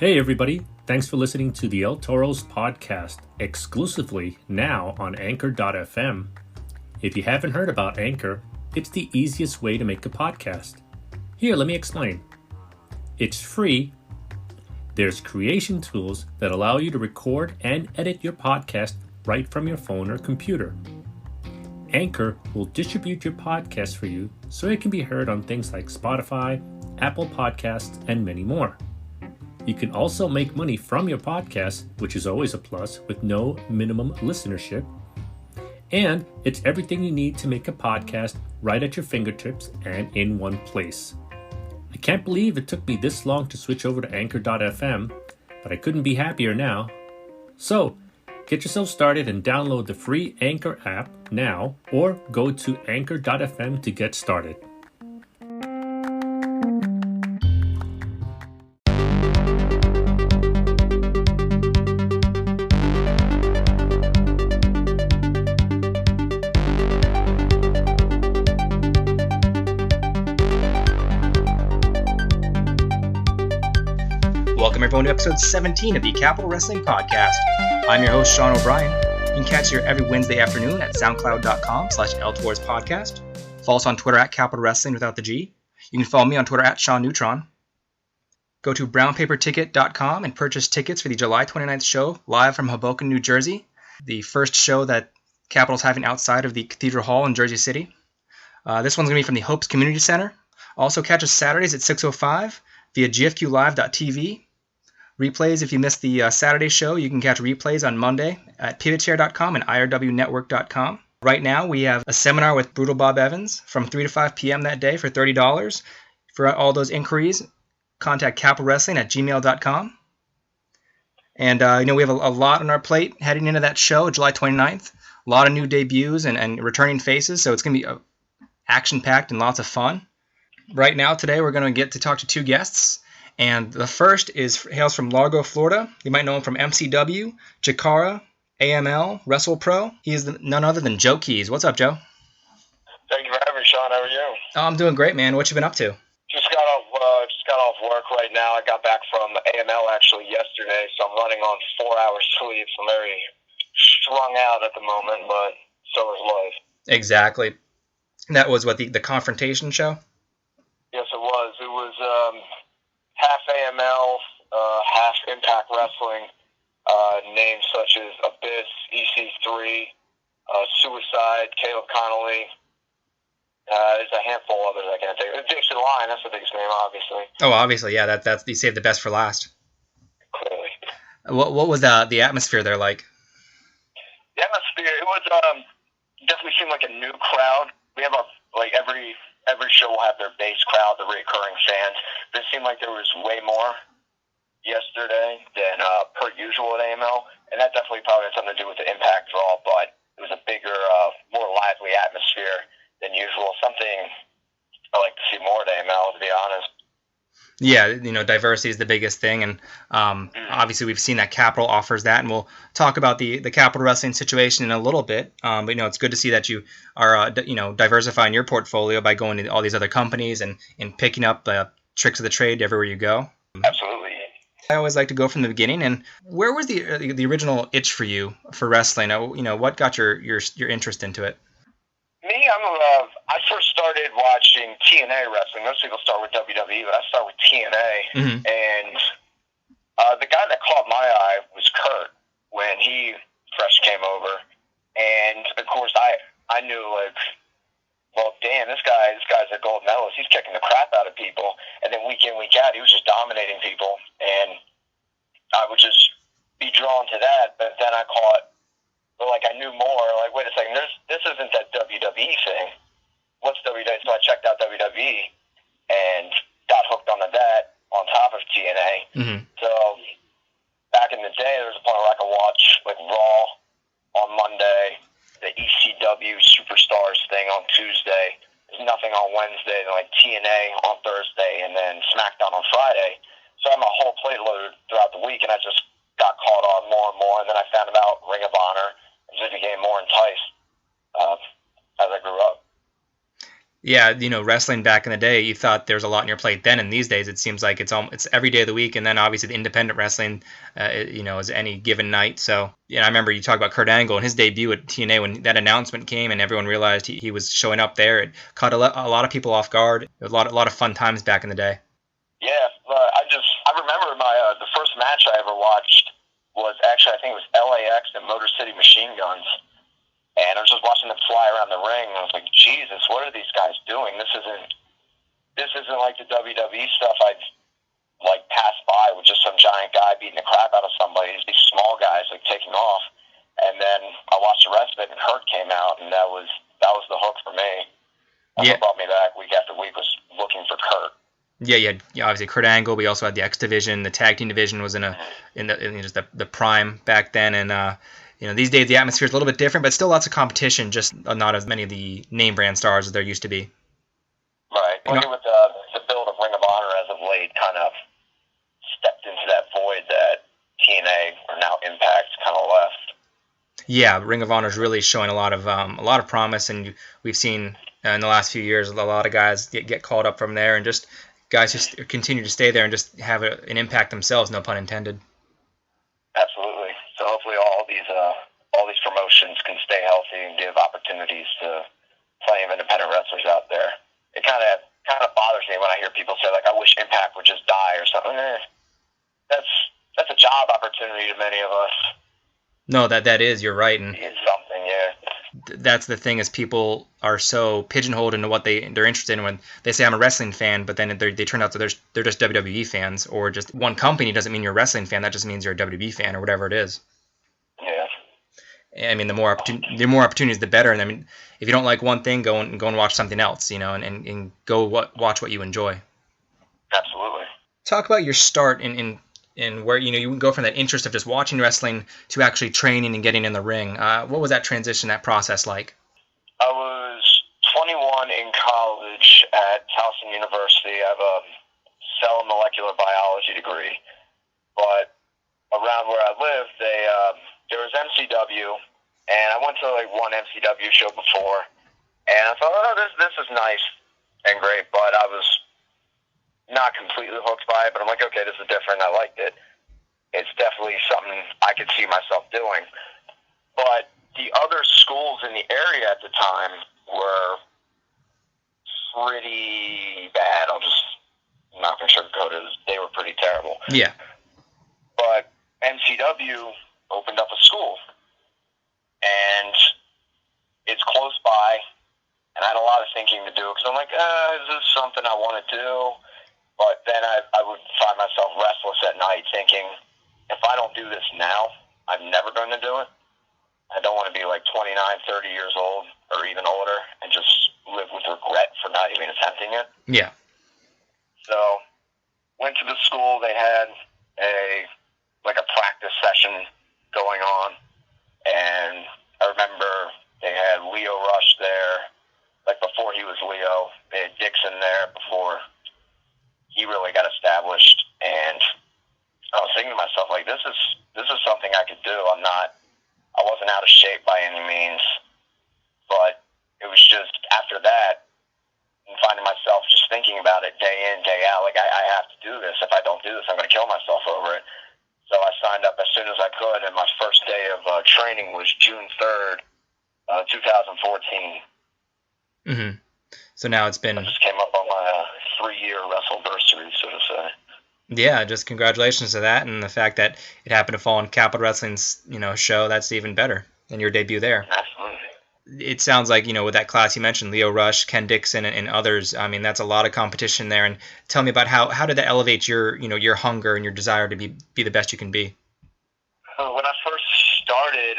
Hey everybody, thanks for listening to the El Toro's podcast, exclusively now on Anchor.fm. If you haven't heard about Anchor, it's the easiest way to make a podcast. Here, let me explain. It's free. There's creation tools that allow you to record and edit your podcast right from your phone or computer. Anchor will distribute your podcast for you so it can be heard on things like Spotify, Apple Podcasts, and many more. You can also make money from your podcast, which is always a plus, with no minimum listenership. And it's everything you need to make a podcast right at your fingertips and in one place. I can't believe it took me this long to switch over to Anchor.fm, but I couldn't be happier now. So, get yourself started and download the free Anchor app now, or go to Anchor.fm to get started. Welcome everyone to episode 17 of the Capital Wrestling Podcast. I'm your host, Sean O'Brien. You can catch here every Wednesday afternoon at soundcloud.com/LTorsPodcast. Follow us on Twitter at Capital Wrestling without the G. You can follow me on Twitter at Sean Neutron. Go to brownpaperticket.com and purchase tickets for the July 29th show live from Hoboken, New Jersey. The first show that Capital's having outside of the Cathedral Hall in Jersey City. This one's going to be from the Hopes Community Center. Also catch us Saturdays at 6:05 via gfqlive.tv. Replays, if you missed the Saturday show, you can catch replays on Monday at pivotshare.com and irwnetwork.com. Right now, we have a seminar with Brutal Bob Evans from 3 to 5 p.m. that day for $30. For all those inquiries, contact capitalwrestling@gmail.com. And, we have a lot on our plate heading into that show, July 29th. A lot of new debuts and returning faces, so it's going to be action-packed and lots of fun. Right now, today, we're going to get to talk to two guests. And the first hails from Largo, Florida. You might know him from MCW, Jakara, AML, WrestlePro. He is none other than Joe Keys. What's up, Joe? Thank you for having me, Sean. How are you? Oh, I'm doing great, man. What you been up to? Just got off work right now. I got back from AML actually yesterday, so I'm running on 4 hours sleep. So I'm very strung out at the moment, but so is life. Exactly. That was what the confrontation show? Yes, it was. It was half AML, half Impact Wrestling, names such as Abyss, EC3, Suicide, Caleb Connolly. There's a handful of others I can't think of. Dixon Line, that's the biggest name, obviously. Oh, obviously, yeah. That's you saved the best for last. Clearly. What was the atmosphere there like? The atmosphere, it was definitely seemed like a new crowd. We have every show will have their base crowd, the recurring fans. But it seemed like there was way more yesterday than per usual at AML, and that definitely probably had something to do with the Impact draw, but it was a bigger, more lively atmosphere than usual. Something I like to see more at AML, to be honest. Yeah, diversity is the biggest thing, and obviously we've seen that Capital offers that, and we'll talk about the Capital Wrestling situation in a little bit. But it's good to see that you are diversifying your portfolio by going to all these other companies and picking up tricks of the trade everywhere you go. Absolutely. I always like to go from the beginning. And where was the original itch for you for wrestling? What got your interest into it? Me, I first started watching TNA wrestling. Most people start with WWE, but I start with TNA. Mm-hmm. And the guy that caught my eye was Kurt when he first came over. And, of course, I knew, well, damn, this guy's a gold medalist. He's kicking the crap out of people. And then week in, week out, he was just dominating people. And I would just be drawn to that. But then I knew more. Wait a second, this isn't that WWE thing. What's WWE? So I checked out WWE and got hooked onto that on top of TNA. Mm-hmm. So back in the day, there was a point where I could watch Raw on Monday, the ECW Superstars thing on Tuesday. There's nothing on Wednesday, then TNA on Thursday, and then SmackDown on Friday. So I had my whole plate loaded throughout the week, and I just got caught on more and more. And then I found about Ring of Honor. Just became more enticed as I grew up. Yeah, wrestling back in the day, you thought there was a lot on your plate then, and these days it seems like it's every day of the week, and then obviously the independent wrestling, is any given night. So, I remember you talk about Kurt Angle and his debut at TNA when that announcement came and everyone realized he was showing up there. It caught a lot of people off guard. It was a lot of fun times back in the day. Yeah, I remember the first match I ever watched was actually, I think it was LAX and Motor City Machine Guns. And I was just watching them fly around the ring, and I was like, Jesus, what are these guys doing? This isn't like the WWE stuff I'd like pass by with just some giant guy beating the crap out of somebody. It's these small guys like taking off. And then I watched the rest of it, and Hurt came out, and that was the hook for me. That's what brought me back week after week, was looking for Kurt. Yeah, you had obviously Kurt Angle. We also had the X division. The tag team division was in just the prime back then, and these days the atmosphere is a little bit different, but still lots of competition. Just not as many of the name brand stars as there used to be. Right. Looking with the build of Ring of Honor as of late, kind of stepped into that void that TNA or now Impact kind of left. Yeah, Ring of Honor is really showing a lot of promise, and we've seen in the last few years a lot of guys get called up from there, and just guys just continue to stay there and just have an impact themselves. No pun intended. Absolutely. So hopefully all these promotions can stay healthy and give opportunities to plenty of independent wrestlers out there. It kind of bothers me when I hear people say, like, I wish Impact would just die or something. That's a job opportunity to many of us. No, that is, you're right, and it's something, yeah. That's the thing, is people are so pigeonholed into what they're interested in when they say I'm a wrestling fan, but then they turn out that they're just WWE fans, or just one company doesn't mean you're a wrestling fan. That just means you're a WWE fan or whatever it is. Yeah. I mean, the more opportunities, the better. And I mean, if you don't like one thing, go and watch something else, and go watch what you enjoy. Absolutely. Talk about your start in where you go from that interest of just watching wrestling to actually training and getting in the ring. What was that transition, that process like? I was 21 in college at Towson University. I have a cell molecular biology degree, but around where I lived, there was MCW, and I went to like one MCW show before, and I thought, oh, this is nice and great, but I was not completely hooked by it, but I'm like, okay, this is different. I liked it. It's definitely something I could see myself doing. But the other schools in the area at the time were pretty bad. I'm not going to sugarcoat it. They were pretty terrible. Yeah. But MCW opened up a school, and it's close by, and I had a lot of thinking to do, because I'm like, is this something I want to do? But then I would find myself restless at night thinking, if I don't do this now, I'm never going to do it. I don't want to be like 29, 30 years old or even older and just live with regret for not even attempting it. Yeah. So went to the school. They had a practice session going on, and I remember they had Leo Rush there, like before he was Leo. They had Dixon there before he really got established, and I was thinking to myself, like, this is something I could do. I wasn't out of shape by any means, but it was just after that, and finding myself just thinking about it day in, day out, like, I have to do this. If I don't do this, I'm going to kill myself over it. So I signed up as soon as I could, and my first day of training was June 3rd, 2014. Mm-hmm. So now it's been... I just came up on my 3-year wrestleversary, so to say. Yeah, just congratulations to that, and the fact that it happened to fall on Capital Wrestling's show. That's even better than your debut there. Absolutely. It sounds like with that class you mentioned, Leo Rush, Ken Dixon, and others. I mean, that's a lot of competition there. And tell me about how did that elevate your your hunger and your desire to be the best you can be? When I first started,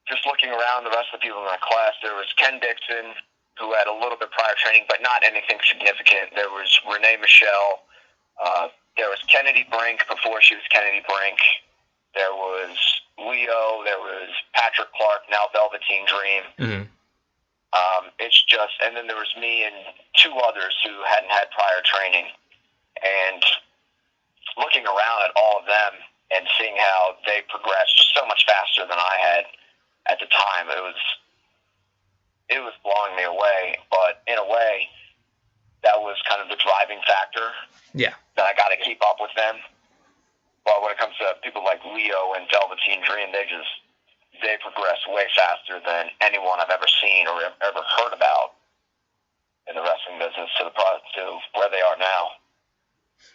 just looking around the rest of the people in my class, there was Ken Dixon, who had a little bit prior training, but not anything significant. There was Renee Michelle. There was Kennedy Brink before she was Kennedy Brink. There was Leo. There was Patrick Clark, now Velveteen Dream. Mm-hmm. And then there was me and 2 others who hadn't had prior training. And looking around at all of them and seeing how they progressed just so much faster than I had at the time, it it was blowing me away. But in a way, that was kind of the driving factor. Yeah. That I got to keep up with them. But when it comes to people like Leo and Velveteen Dream, they progress way faster than anyone I've ever seen or ever heard about in the wrestling business to where they are now.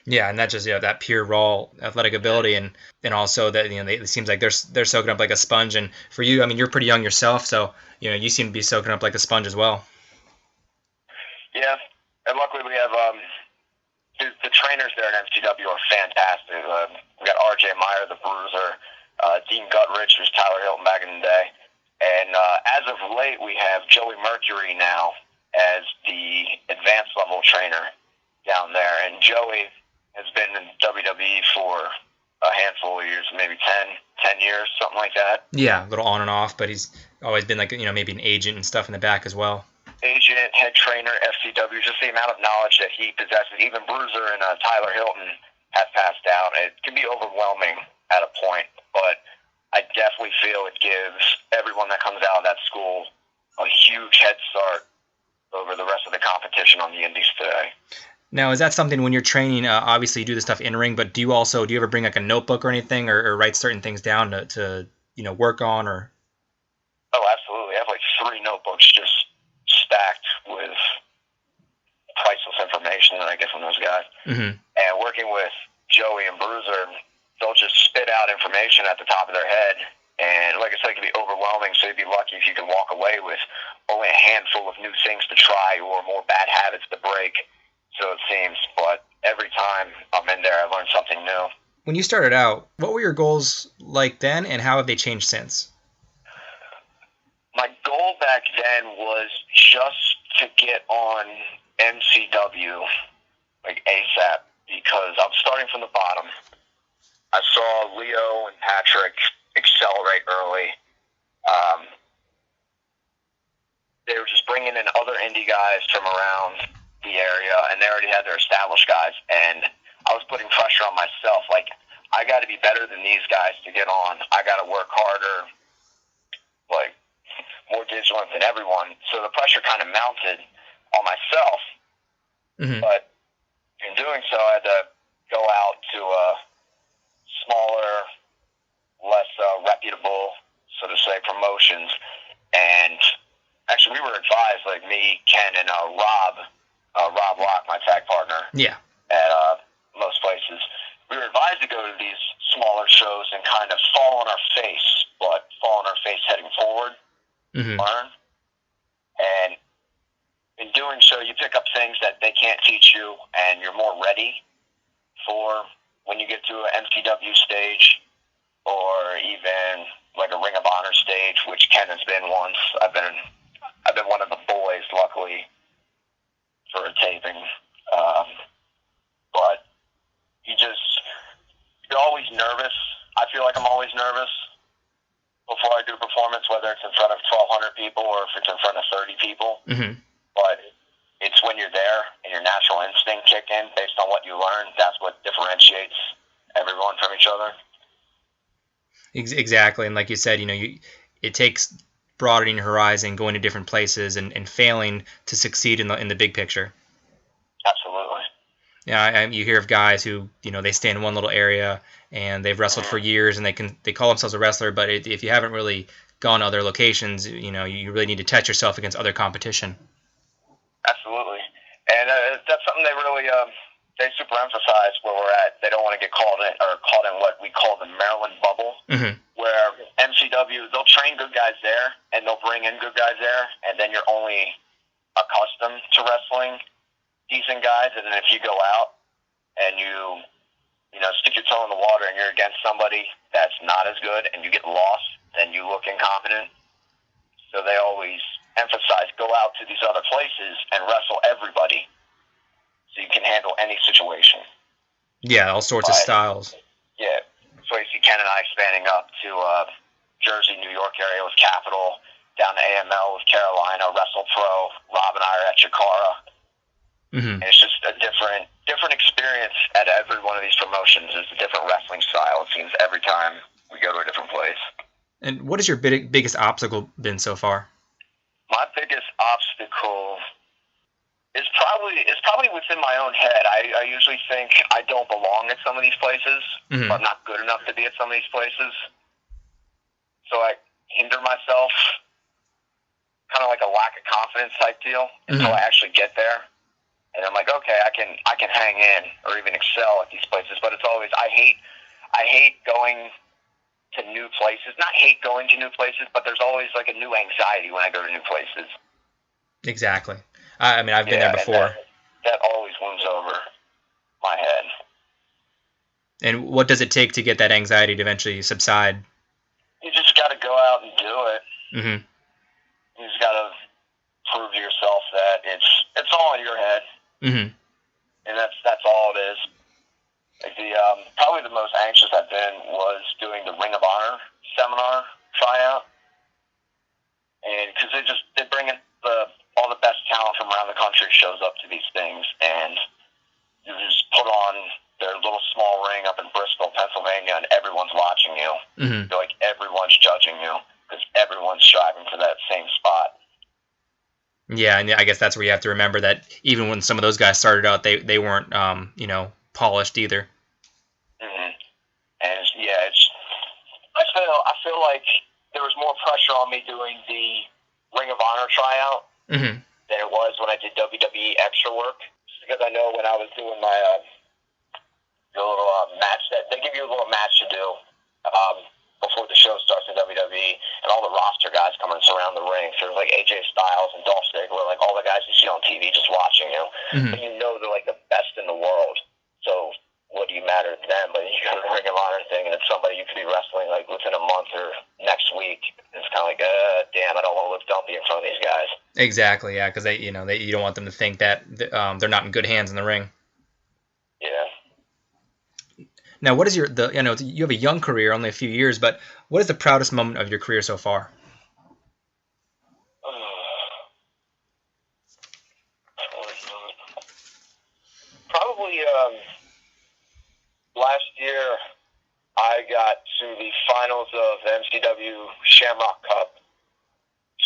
Yeah, and that's just that pure raw athletic ability, and also that it seems like they're soaking up like a sponge. And for you, I mean, you're pretty young yourself, so you seem to be soaking up like a sponge as well. Yeah, and luckily we have the trainers there at MCW are fantastic. We got RJ Meyer, the Bruiser, Dean Guttridge, who's Tyler Hilton back in the day, and as of late we have Joey Mercury now as the advanced level trainer down there, and Joey has been in WWE for a handful of years, maybe 10 years, something like that. Yeah, a little on and off, but he's always been like, maybe an agent and stuff in the back as well. Agent, head trainer, FCW, just the amount of knowledge that he possesses. Even Bruiser and Tyler Hilton have passed down. It can be overwhelming at a point, but I definitely feel it gives everyone that comes out of that school a huge head start over the rest of the competition on the indies today. Now, is that something when you're training, obviously you do the stuff in ring, but do you ever bring like a notebook or anything or write certain things down to work on? Or? Oh, absolutely. I have like 3 notebooks just stacked with priceless information that I get from those guys. Mm-hmm. And working with Joey and Bruiser, they'll just spit out information at the top of their head. And like I said, it can be overwhelming, so you'd be lucky if you can walk away with only a handful of new things to try or more bad habits to break. So it seems, but every time I'm in there, I learn something new. When you started out, what were your goals like then, and how have they changed since? My goal back then was just to get on MCW, like ASAP, because I'm starting from the bottom. I saw Leo and Patrick accelerate early. They were just bringing in other indie guys from around the area, and they already had their established guys, and I was putting pressure on myself, like, I got to be better than these guys to get on. I got to work harder, like, more vigilant than everyone, so the pressure kind of mounted on myself. Mm-hmm. But in doing so, I had to go out to smaller, less reputable, so to say, promotions, and actually we were advised, like me, Ken, and Rob Locke, my tag partner, yeah, at most places. We were advised to go to these smaller shows and kind of fall on our face, but fall on our face heading forward, mm-hmm. learn. And in doing so, you pick up things that they can't teach you, and you're more ready for when you get to an MCW stage or even like a Ring of Honor stage, which Ken has been once. I've been one of the boys, luckily, for a taping, but you're always nervous. I feel like I'm always nervous before I do a performance, whether it's in front of 1,200 people or if it's in front of 30 people. Mm-hmm. But it's when you're there and your natural instinct kick in based on what you learn. That's what differentiates everyone from each other. Exactly, and like you said, it takes broadening your horizon, going to different places, and failing to succeed in the big picture. Absolutely. Yeah, you hear of guys who they stay in one little area and they've wrestled for years and they call themselves a wrestler, but if you haven't really gone to other locations, you really need to test yourself against other competition. Absolutely, and that's something they really they super emphasize where we're at. They don't want to get caught in what we call the Maryland bubble, mm-hmm. where MCW, they'll train good guys there and they'll bring in good guys there, and then you're only accustomed to wrestling decent guys, and then if you go out and you stick your toe in the water and you're against somebody that's not as good and you get lost, then you look incompetent. So they always emphasize go out to these other places and wrestle everybody so you can handle any situation. Yeah, all sorts of styles. Yeah, so you see Ken and I expanding up to Jersey, New York area with Capital, down to AML with Carolina, Wrestle Pro. Rob and I are at Chikara. Mm-hmm. And it's just a different experience at every one of these promotions. It's a different wrestling style, it seems, every time we go to a different place. And what has your biggest obstacle been so far? My biggest obstacle is probably within my own head. I usually think I don't belong at some of these places, Mm-hmm. or I'm not good enough to be at some of these places. So I hinder myself, kind of like a lack of confidence type deal, until I actually get there. And I'm like, okay, I can hang in or even excel at these places. But it's always, I hate going to new places. Not hate going to new places, but there's always like a new anxiety when I go to new places. Exactly. I mean, I've been there before. That always looms over my head. And what does it take to get that anxiety to eventually subside? You just got to go out and do it. Mm-hmm. You just got to prove to yourself that it's all in your head. Mm-hmm. And that's all it is. Like probably the most anxious I've been was doing the Ring of Honor seminar tryout, and because they bring in all the best talent from around the country shows up to these things, and you just put on their little small ring up in Bristol, Pennsylvania, and everyone's watching you. Mm-hmm. Feel like everyone's judging you because everyone's striving for that same spot. Yeah, and I guess that's where you have to remember that even when some of those guys started out, they weren't polished either. Mm-hmm. And I feel like there was more pressure on me doing the Ring of Honor tryout Mm-hmm. than it was when I did WWE extra work. Just because I know when I was doing my little match, that they give you a little match to do before the show starts in WWE, and all the roster guys come and surround the ring. So there's like AJ Styles and Dolph Ziggler, like all the guys you see on TV just watching you. Mm-hmm. But you know they're like the best in the world. So what do you matter to them? But you go to the Ring of Honor thing, and it's somebody you could be wrestling like within a month or next week. It's kind of like, damn, I don't want to look dumpy in front of these guys. Exactly, yeah, because you don't want them to think that they're not in good hands in the ring. Yeah. Now, what is you have a young career, only a few years, but what is the proudest moment of your career so far? Probably last year I got to the finals of the MCW Shamrock Cup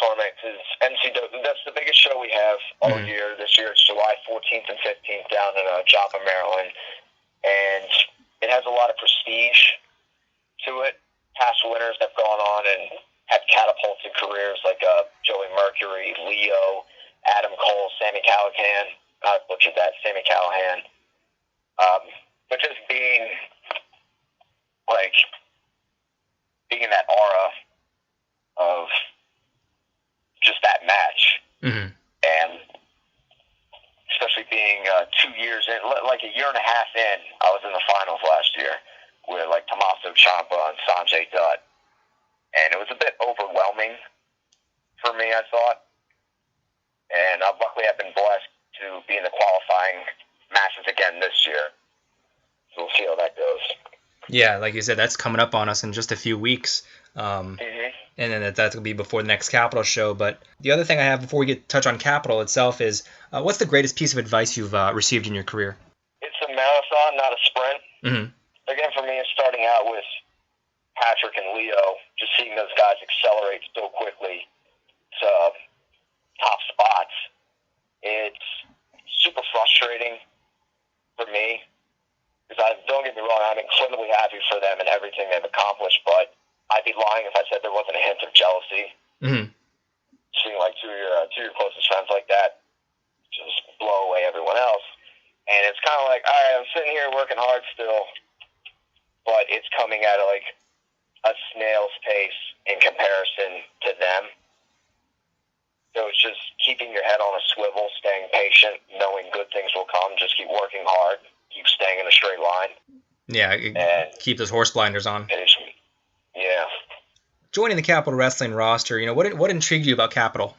tournament. That's the biggest show we have all Mm-hmm. year. This year it's July 14th and 15th down in Joppa, Maryland. And it has a lot of prestige to it. Past winners have gone on and had catapulted careers like Joey Mercury, Leo, Adam Cole, Sami Callihan. I butchered that, Sami Callihan. But just being in that aura of just that match. Mm-hmm. And especially being 2 years in, like a year and a half in, I was in the finals last year with like Tommaso Ciampa and Sanjay Dutt. And it was a bit overwhelming for me, I thought. And luckily I've been blessed to be in the qualifying matches again this year. So we'll see how that goes. Yeah, like you said, that's coming up on us in just a few weeks. Mm-hmm. And then that's going to be before the next Capital show. But the other thing I have before we touch on Capital itself is, what's the greatest piece of advice you've received in your career? It's a marathon, not a sprint. Mm-hmm. Again, for me, it's starting out with Patrick and Leo, just seeing those guys accelerate so quickly to top spots. It's super frustrating for me. Because don't get me wrong, I'm incredibly happy for them and everything they've accomplished, but I'd be lying if I said there wasn't a hint of jealousy. Mm-hmm. Seeing like two of your closest friends like that just blow away everyone else. And it's kind of like, all right, I'm sitting here working hard still, but it's coming at like a snail's pace in comparison to them. So it's just keeping your head on a swivel, staying patient, knowing good things will come, just keep working hard. Keep staying in a straight line. Yeah, and keep those horse blinders on. Yeah. Joining the Capital Wrestling roster, what intrigued you about Capital?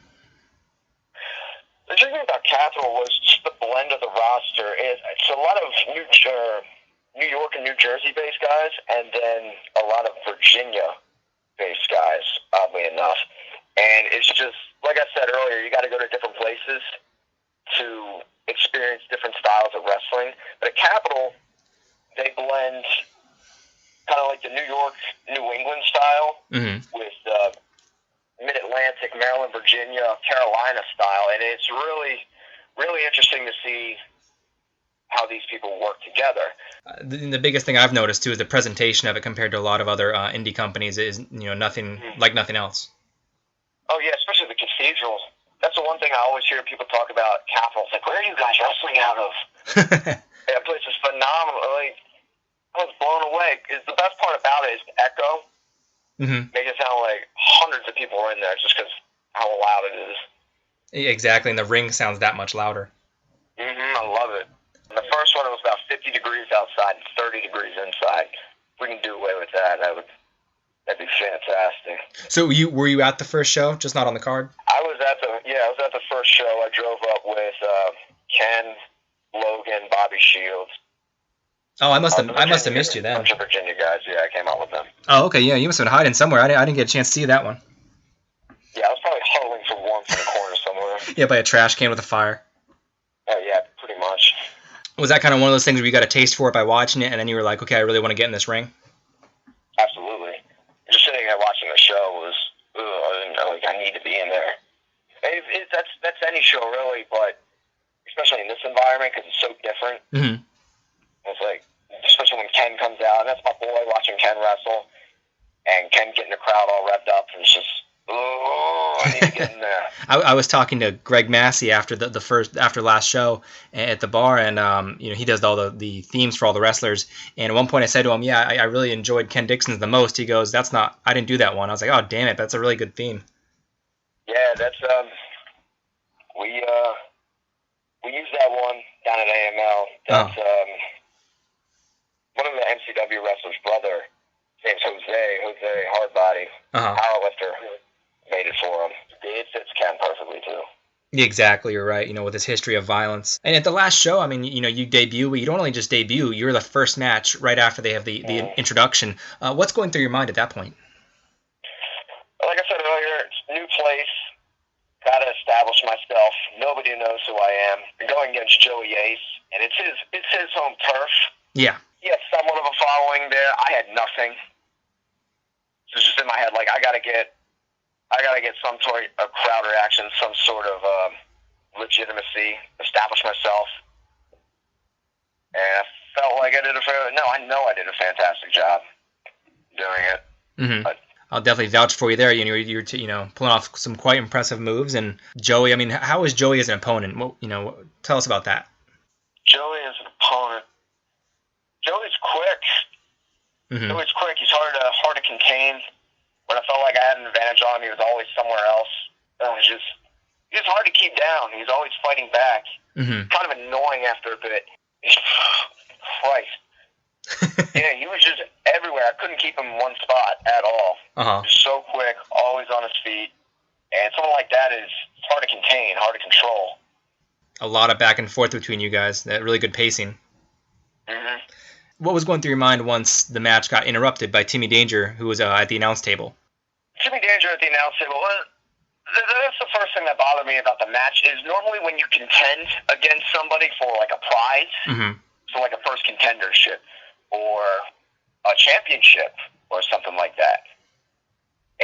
The intriguing thing about Capital was just the blend of the roster. It's a lot of New York and New Jersey-based guys, and then a lot of Virginia-based guys, oddly enough. And it's just, like I said earlier, you got to go to different places to experience different styles of wrestling. But at Capital, they blend kind of like the New York, New England style mm-hmm. with Mid-Atlantic classic Maryland, Virginia, Carolina style, and it's really, really interesting to see how these people work together. The biggest thing I've noticed too is the presentation of it compared to a lot of other indie companies is nothing like nothing else. Oh yeah, especially the cathedrals. That's the one thing I always hear people talk about. Capitol. It's like, where are you guys wrestling out of? That place is phenomenal. Like, I was blown away. The best part about it is the echo. Make it sound like hundreds of people are in there just because how loud it is. Exactly, and the ring sounds that much louder. I love it. The first one, it was about 50 degrees outside and 30 degrees inside. If we can do away with that, that'd be fantastic. So were you at the first show, just not on the card? I was at the first show. I drove up with Ken, Logan, Bobby Shields. Oh, I must have missed you then. A bunch of Virginia guys. Yeah, I came out with them. Oh, okay. Yeah, you must have been hiding somewhere. I didn't get a chance to see that one. Yeah, I was probably huddling for warmth in a corner somewhere. Yeah, by a trash can with a fire. Oh yeah, pretty much. Was that kind of one of those things where you got a taste for it by watching it, and then you were like, okay, I really want to get in this ring? Absolutely. Just sitting there watching the show was, I need to be in there. That's any show really, but especially in this environment because it's so different. It's like, especially when Ken comes out, and that's my boy watching Ken wrestle, and Ken getting the crowd all revved up, and it's just, I need to get in there. I was talking to Greg Massey after after last show at the bar, and he does all the themes for all the wrestlers. And at one point I said to him, "Yeah, I really enjoyed Ken Dixon's the most." He goes, I didn't do that one." I was like, "Oh, damn it, that's a really good theme." Yeah, that's we use that one down at AML. That's one of the MCW wrestlers' brother. His name's Jose Hardbody, powerlifter. Made it for him. It fits Ken perfectly too. Yeah, exactly, you're right. With his history of violence. And at the last show, I mean, you debut, but you don't only just debut. You're the first match right after they have the introduction. What's going through your mind at that point? Like I said earlier, it's a new place. Got to establish myself. Nobody knows who I am. I'm going against Joey Ace, and it's his home turf. Yeah. He has somewhat of a following there. I had nothing. So it's just in my head, like I gotta get some sort of crowd reaction, some sort of legitimacy, establish myself. And I felt like I know I did a fantastic job doing it. But I'll definitely vouch for you there. You're pulling off some quite impressive moves. And Joey, I mean, how is Joey as an opponent? Tell us about that. Joey as an opponent. Joey's quick. Joey's quick. He's hard to contain. When I felt like I had an advantage on him, he was always somewhere else. He's hard to keep down. He's always fighting back. Kind of annoying after a bit. Christ. Yeah, he was just everywhere. I couldn't keep him in one spot at all. Just so quick, always on his feet. And someone like that is hard to contain, hard to control. A lot of back and forth between you guys. That really good pacing. What was going through your mind once the match got interrupted by Timmy Danger, who was at the announce table? Timmy Danger at the announce table. That's the first thing that bothered me about the match is normally when you contend against somebody for like a prize, so like a first contendership or a championship or something like that.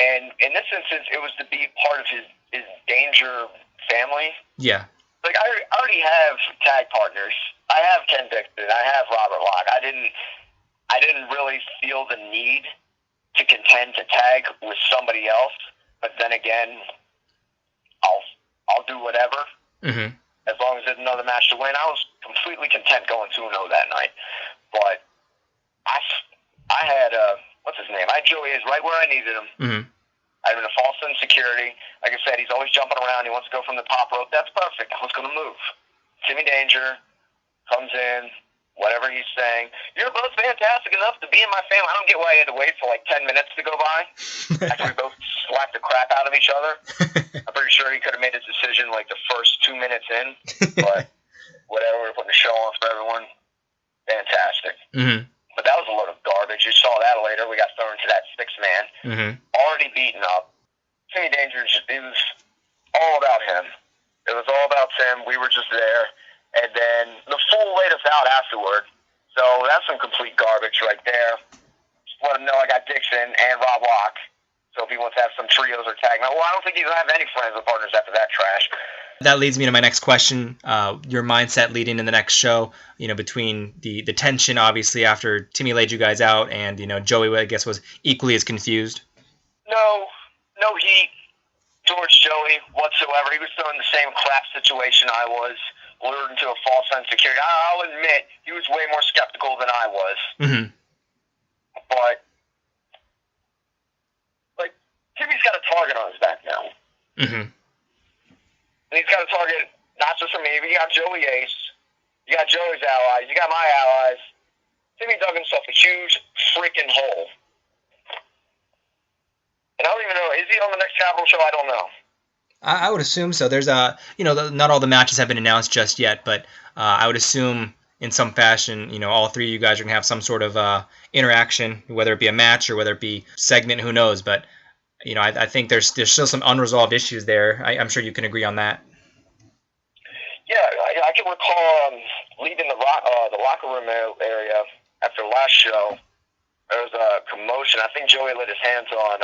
And in this instance, it was to be part of his Danger family. Yeah. Like, I already have tag partners. I have Ken Dixon. I have Robert Locke. I didn't really feel the need to contend to tag with somebody else. But then again, I'll do whatever as long as there's another match to win. I was completely content going 2-0 that night. But I had what's his name? I had Joey is right where I needed him. I had been a false insecurity. Like I said, he's always jumping around. He wants to go from the top rope. That's perfect. I was going to move. Timmy Danger comes in, whatever he's saying. You're both fantastic enough to be in my family. I don't get why he had to wait for like 10 minutes to go by after we both slapped the crap out of each other. I'm pretty sure he could have made his decision like the first 2 minutes in. But whatever, we're putting a show on for everyone. Fantastic. But that was a load of garbage. You saw that later. We got thrown into that 6-man. Already beaten up. Timmy Danger, it was all about him. It was all about Tim. We were just there. And then the Fool laid us out afterward. So that's some complete garbage right there. Just let him know I got Dixon and Rob Locke. So if he wants to have some trios or tag, well, I don't think he's going to have any friends or partners after that trash. That leads me to my next question. Your mindset leading in the next show, between the tension, obviously, after Timmy laid you guys out, and, Joey, I guess, was equally as confused. No heat towards Joey whatsoever. He was still in the same crap situation I was, lured into a false sense of security. I'll admit, he was way more skeptical than I was. Mm-hmm. But, Timmy's got a target on his back now. Mm-hmm. And he's got a target not just for me, but you got Joey Ace, you got Joey's allies, you got my allies. Timmy dug himself a huge freaking hole. And I don't even know, is he on the next Capital show? I don't know. I would assume so. There's not all the matches have been announced just yet, but I would assume in some fashion, all three of you guys are going to have some sort of interaction, whether it be a match or whether it be segment, who knows. But, I think there's still some unresolved issues there. I'm sure you can agree on that. Yeah, I can recall leaving the locker room area after the last show. There was a commotion. I think Joey lit his hands on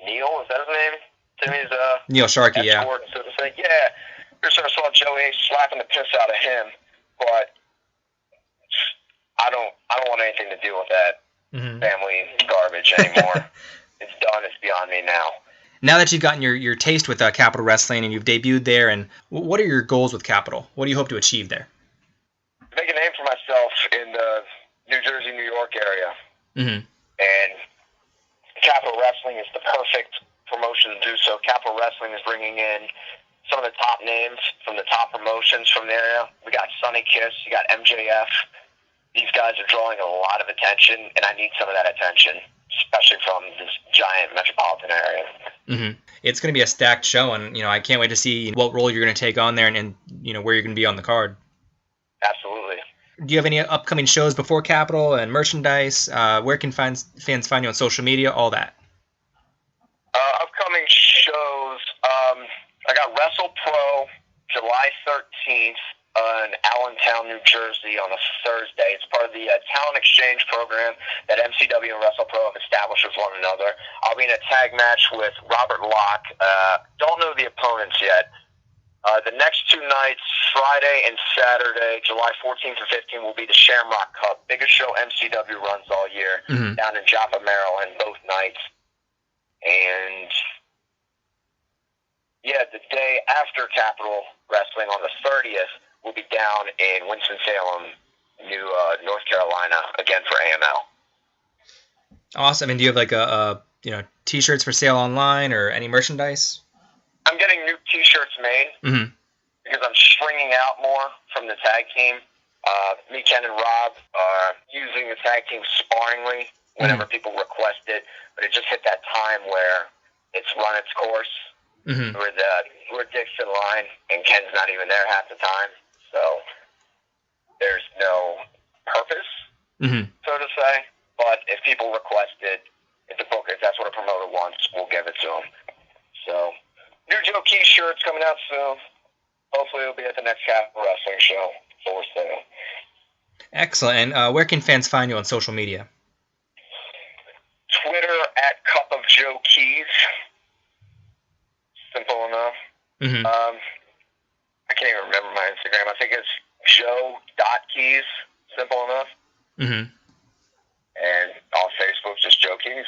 Neil. Is that his name? Timmy's Neil Sharkey, yeah. So to say, yeah. Here's where I saw Joey slapping the piss out of him, but I don't want anything to do with that family garbage anymore. It's done. It's beyond me now. Now that you've gotten your taste with Capital Wrestling and you've debuted there, and what are your goals with Capital? What do you hope to achieve there? Make a name for myself in the New Jersey, New York area. Mm-hmm. And Capital Wrestling is the perfect promotion to do so. Capital Wrestling is bringing in some of the top names from the top promotions from the area. We got Sonny Kiss, you got MJF. These guys are drawing a lot of attention, and I need some of that attention, especially from this giant metropolitan area. Mm-hmm. It's going to be a stacked show, and I can't wait to see what role you're going to take on there, and where you're going to be on the card. Absolutely. Do you have any upcoming shows before Capital and merchandise? Where can fans find you on social media? All that. Upcoming shows. I got Wrestle Pro July 13th in Allentown, New Jersey on a Thursday. It's part of the talent exchange program that MCW and Wrestle Pro have established with one another. I'll be in a tag match with Robert Locke. Don't know the opponents yet. The next two nights, Friday and Saturday, July 14th and 15th, will be the Shamrock Cup, biggest show MCW runs all year, down in Joppa, Maryland, both nights. And yeah, the day after Capital Wrestling on the 30th, we'll be down in Winston-Salem, North Carolina, again for AML. Awesome. And do you have T-shirts for sale online or any merchandise? I'm getting new T-shirts made because I'm stringing out more from the tag team. Me, Ken, and Rob are using the tag team sparingly whenever people request it, but it just hit that time where it's run its course. We're Dixon line, and Ken's not even there half the time, so there's no purpose, so to say. But if people request it, if that's what a promoter wants, we'll give it to them. So, new Joe Key shirts coming out soon. Hopefully it'll be at the next Capital Wrestling show for sale. Excellent. And where can fans find you on social media? Twitter at Cup of Joe Keys. Simple enough. I can't even remember my Instagram. I think it's joe.keys. Simple enough. And on Facebook, just Joe Keys.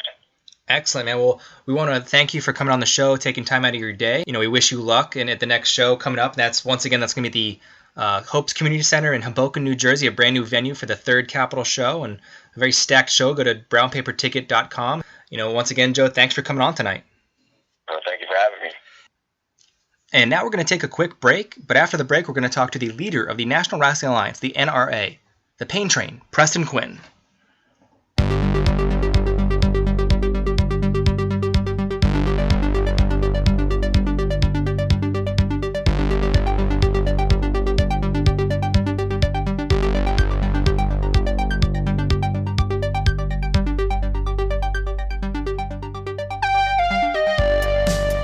Excellent, man. Well, we want to thank you for coming on the show, taking time out of your day. We wish you luck, and at the next show coming up, that's going to be the Hope's Community Center in Hoboken, New Jersey, a brand new venue for the third Capital show, and a very stacked show. Go to brownpaperticket.com. Once again, Joe, thanks for coming on tonight. Thank you for having me. And now we're going to take a quick break, but after the break, we're going to talk to the leader of the National Wrestling Alliance, the NRA, the Pain Train, Preston Quinn.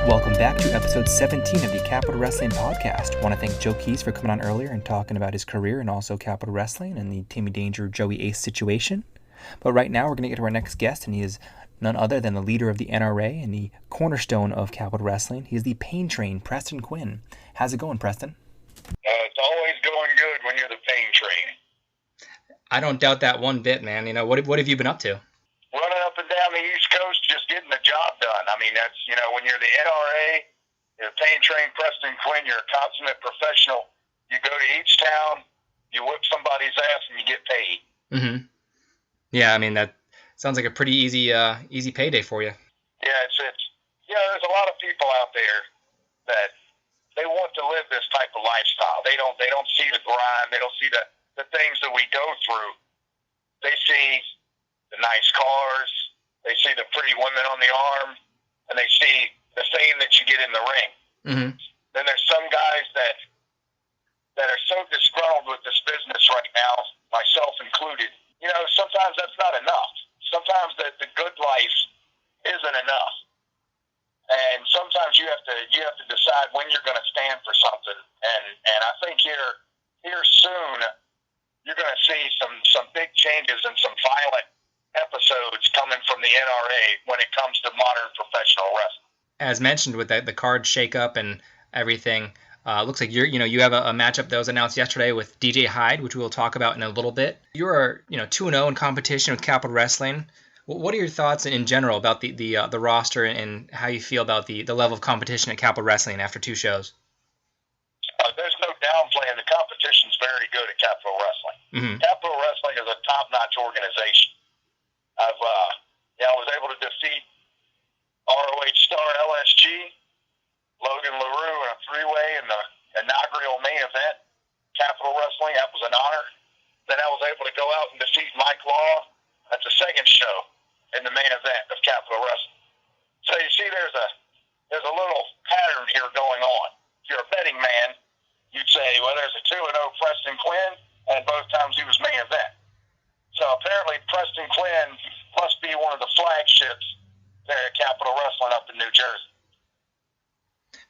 Welcome back to episode 17 of the Capital Wrestling Podcast. I want to thank Joe Keys for coming on earlier and talking about his career and also Capital Wrestling and the Timmy Danger, Joey Ace situation. But right now we're going to get to our next guest, and he is none other than the leader of the NRA and the cornerstone of Capital Wrestling. He's the pain train, Preston Quinn. How's it going, Preston? It's always going good when you're the pain train. I don't doubt that one bit, man. You know, what have you been up to? Running up and down the East Coast, just getting the job done. I mean, that's, when you're the NRA, you're the pain train Preston Quinn, you're a consummate professional. You go to each town, you whip somebody's ass, and you get paid. Mm-hmm. Yeah, I mean, that sounds like a pretty easy payday for you. Yeah, it's there's a lot of people out there that they want to live this type of lifestyle. They don't see the grind. They don't see the things that we go through. They see the nice cars. They see the pretty women on the arm, and they see the fame that you get in the ring. Mm-hmm. Then there's some guys that are so disgruntled with this business right now, myself included. Sometimes that's not enough. Sometimes the good life isn't enough. And sometimes you have to decide when you're going to stand for something. And I think here soon you're going to see some big changes and some violent episodes coming from the NRA when it comes to modern professional wrestling. As mentioned, with the card shakeup and everything, looks like you have a matchup that was announced yesterday with DJ Hyde, which we'll talk about in a little bit. You are 2-0 in competition with Capital Wrestling. What are your thoughts in general about the roster and how you feel about the level of competition at Capital Wrestling after 2 shows? There's no downplaying. The competition's very good at Capital Wrestling. Mm-hmm. Capital Wrestling is a top-notch organization. I was able to defeat ROH star LSG, Logan, Laroux in a 3-way in the inaugural main event. Capital Wrestling, that was an honor. Then I was able to go out and defeat Mike Law at the second show in the main event of Capital Wrestling. So you see, there's a little pattern here going on. If you're a betting man, you'd say, well, there's a 2-0 Preston Quinn, and both times he was main event. So apparently Preston Quinn must be one of the flagships there at Capital Wrestling up in New Jersey.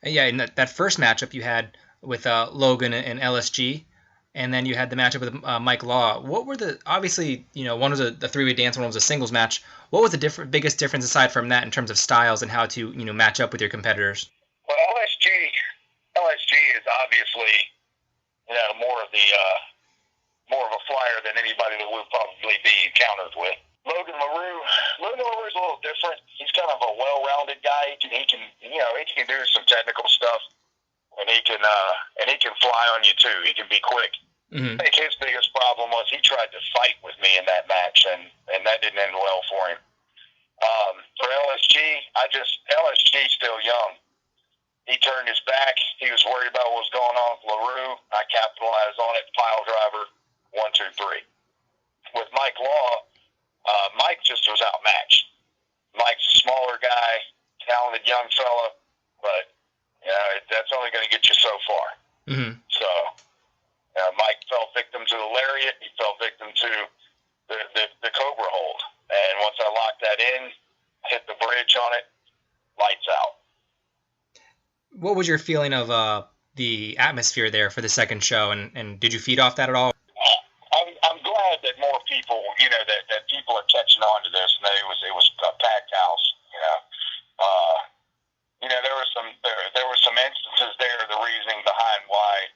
Yeah, in that first matchup you had with Logan and LSG, and then you had the matchup with Mike Law. What were obviously, one was a 3-way dance, one was a singles match. What was the biggest difference aside from that in terms of styles and how to, match up with your competitors? Well, LSG is obviously, more of a flyer than anybody that we'll probably be encountered with. Logan Laroux is a little different. He's kind of a well-rounded guy. He can do some technical stuff, and he can fly on you too. He can be quick. Mm-hmm. I think his biggest problem was he tried to fight with me in that match, and that didn't end well for him. For LSG, LSG's still young. He turned his back. He was worried about what was going on with Laroux. I capitalized on it. Pile driver, 1, 2, 3. With Mike Law, Mike just was outmatched. Mike's a smaller guy, talented young fella, but that's only going to get you so far. Mm-hmm. So Mike fell victim to the lariat. He fell victim to the Cobra hold. And once I locked that in, hit the bridge on it, lights out. What was your feeling of the atmosphere there for the second show, and did you feed off that at all? I'm glad that more people, that people are catching on to this, and that it was a packed house. There were some instances there. The reasoning behind why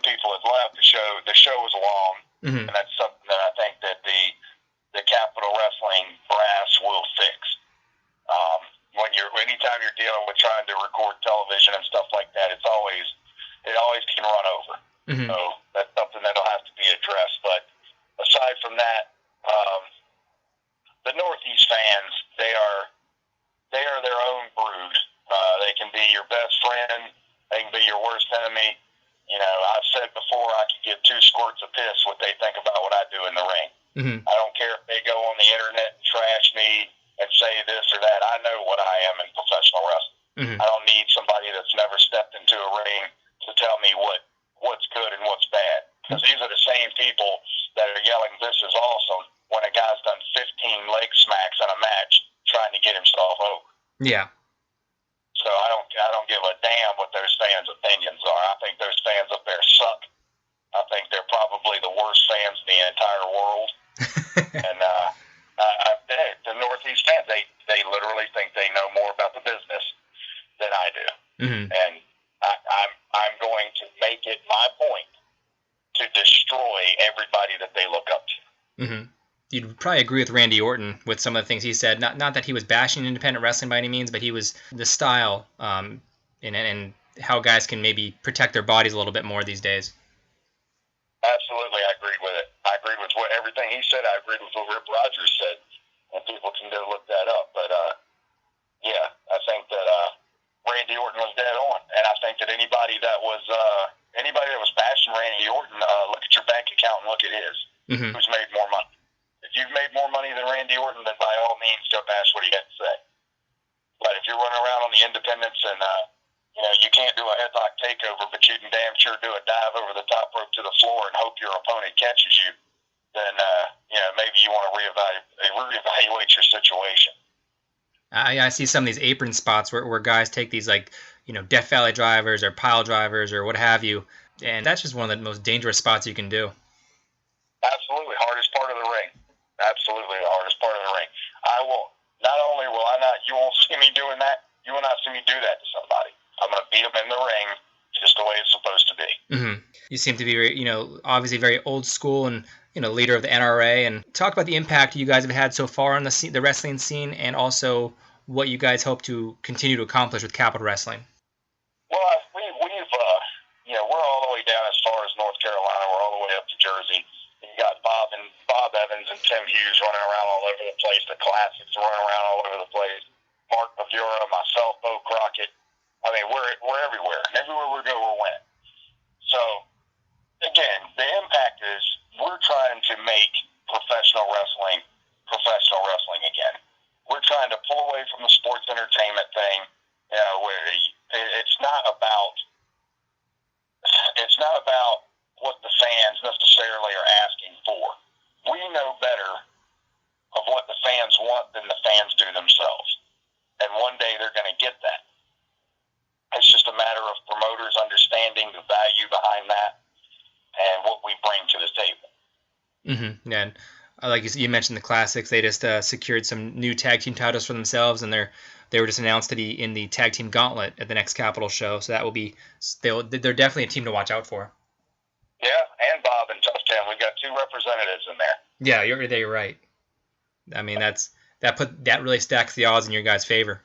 people had left the show. The show was long, mm-hmm. and that's something that I think that the Capital Wrestling brass will fix. Anytime you're dealing with trying to record television and stuff like that, it always can run over. Mm-hmm. So that's something that'll have to be addressed. But aside from that, the Northeast fans, they are their own brood. They can be your best friend. They can be your worst enemy. I've said before, I could give 2 squirts of piss what they think about what I do in the ring. Mm-hmm. I don't care if they go on the internet and trash me and say this or that. I know what I am in professional wrestling. Mm-hmm. I don't need somebody that's never stepped into a ring to tell me what's good and what's bad. Because these are the same people that are yelling, "This is awesome," when a guy's done 15 leg smacks in a match trying to get himself over. Yeah. So I don't give a damn what those fans' opinions are. I think those fans up there suck. I think they're probably the worst fans in the entire world. And the Northeast fans, my point, to destroy everybody that they look up to. Mm-hmm. You'd probably agree with Randy Orton with some of the things he said. Not that he was bashing independent wrestling by any means, but he was the style and how guys can maybe protect their bodies a little bit more these days. Absolutely, I agreed with it. I agreed with everything he said. I agreed with what Rip Rogers said. And people can go look that up. But, yeah, I think that Randy Orton was dead on. And I think that anybody that was bashing Randy Orton, look at your bank account and look at his. Mm-hmm. Who's made more money. If you've made more money than Randy Orton, then by all means, go bash what he had to say. But if you're running around on the independents and, you can't do a headlock takeover, but you can damn sure do a dive over the top rope to the floor and hope your opponent catches you, then, maybe you want to reevaluate your situation. I see some of these apron spots where guys take these, Death Valley drivers or pile drivers or what have you, and that's just one of the most dangerous spots you can do. Absolutely, hardest part of the ring. Absolutely, the hardest part of the ring. You won't see me doing that, you will not see me do that to somebody. I'm going to beat them in the ring just the way it's supposed to be. Mm-hmm. You seem to be, obviously very old school and, leader of the NRA. And talk about the impact you guys have had so far on the wrestling scene and also what you guys hope to continue to accomplish with Capital Wrestling. Well, we're all the way down as far as North Carolina. We're all the way up to Jersey. You got Bob Evans and Tim Hughes running around all over the place. The Classics running around all over the place. Mark Bavura, myself, Beau Crockett. I mean, we're everywhere. And everywhere we go, we're winning. So, again, the impact is we're trying to make professional wrestling again. We're trying to pull away from the sports entertainment thing, where it's not about what the fans necessarily are asking for. We know better of what the fans want than the fans do themselves. And one day they're going to get that. It's just a matter of promoters understanding the value behind that and what we bring to the table. Mm-hmm. Yeah, and like you mentioned, the Classics, they just secured some new tag team titles for themselves, and they were just announced to be in the tag team gauntlet at the next Capitol show. So that will be they're definitely a team to watch out for. Yeah, and Bob and Tough Town, we've got 2 representatives in there. Yeah, you're right. I mean, that really stacks the odds in your guys' favor.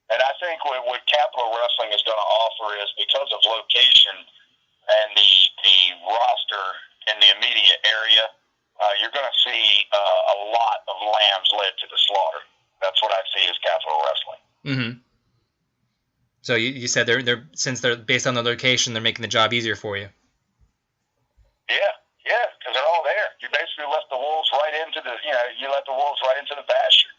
And I think what Capital Wrestling is going to offer is, because of location and the roster in the immediate area, you're going to see a lot of lambs led to the slaughter. That's what I see as Capital Wrestling. Mm-hmm. So you said since they're based on the location, they're making the job easier for you. Yeah, because they're all there. You basically let the wolves right into the pasture.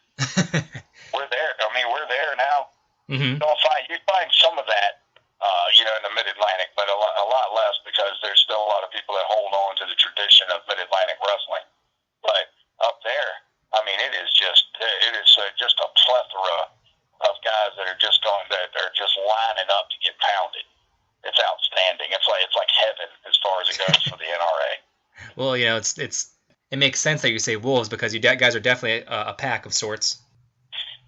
We're there. I mean, we're there now. Mm-hmm. You'd find some of that, in the Mid-Atlantic, but a lot less, because there's still a lot of people that hold on to the tradition of Mid-Atlantic wrestling. But up there, I mean, it is just a plethora of guys that are just lining up to get pounded. It's outstanding. It's like heaven as far as it goes for the NRA. Well, it makes sense that you say wolves, because you guys are definitely a pack of sorts.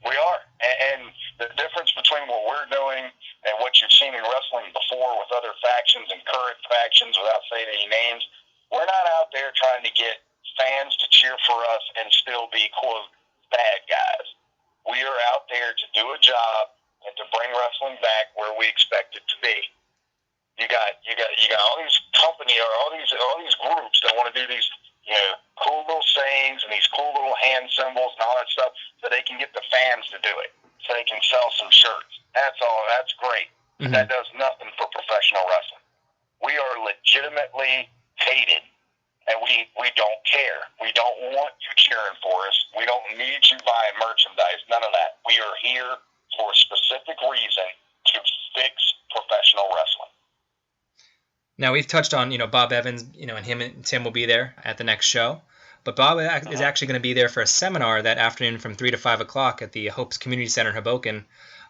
We are, and the difference between what we're doing and what you've seen in wrestling before with other factions and current factions, without saying any names, we're not out there trying to get fans to cheer for us and still be, quote, bad guys. We are out there to do a job and to bring wrestling back where we expect it to be. You got all these company or all these groups that want to do these cool little sayings and these cool little hand symbols and all that stuff, so they can get the fans to do it, so they can sell some shirts. That's all. That's great. Mm-hmm. That does nothing for professional wrestling. We are legitimately hated, and we don't care. We don't want you cheering for us. We don't need you buying merchandise. None of that. We are here for a specific reason, to fix professional wrestling. Now, we've touched on, Bob Evans, and him and Tim will be there at the next show. But Bob is actually going to be there for a seminar that afternoon from 3 to 5 o'clock at the Hopes Community Center in Hoboken.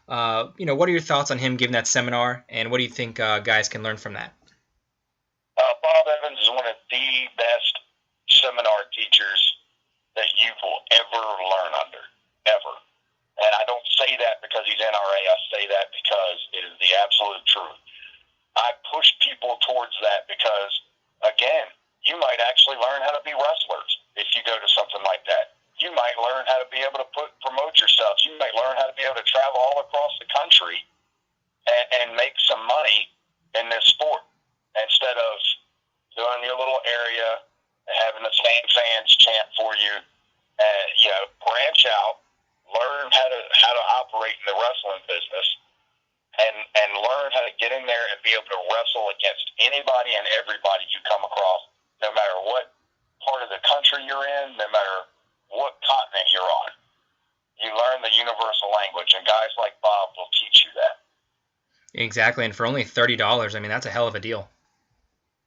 What are your thoughts on him giving that seminar, and what do you think guys can learn from that? Bob Evans is one of the best seminar teachers that you will ever learn under, ever. And I don't say that because he's NRA. I say that because it is the absolute truth. I push people towards that because, again, you might actually learn how to be wrestlers if you go to something like that. You might learn how to be able to promote yourself. You might learn how to be able to travel all across the country and make some money in this sport instead of doing your little area and having the same fans chant for you. Branch out, learn how to operate in the wrestling business, and learn how to get in there and be able to wrestle against anybody and everybody you come across, no matter what part of the country you're in, no matter what continent you're on. You learn the universal language, and guys like Bob will teach you that. Exactly, and for only $30, I mean, that's a hell of a deal.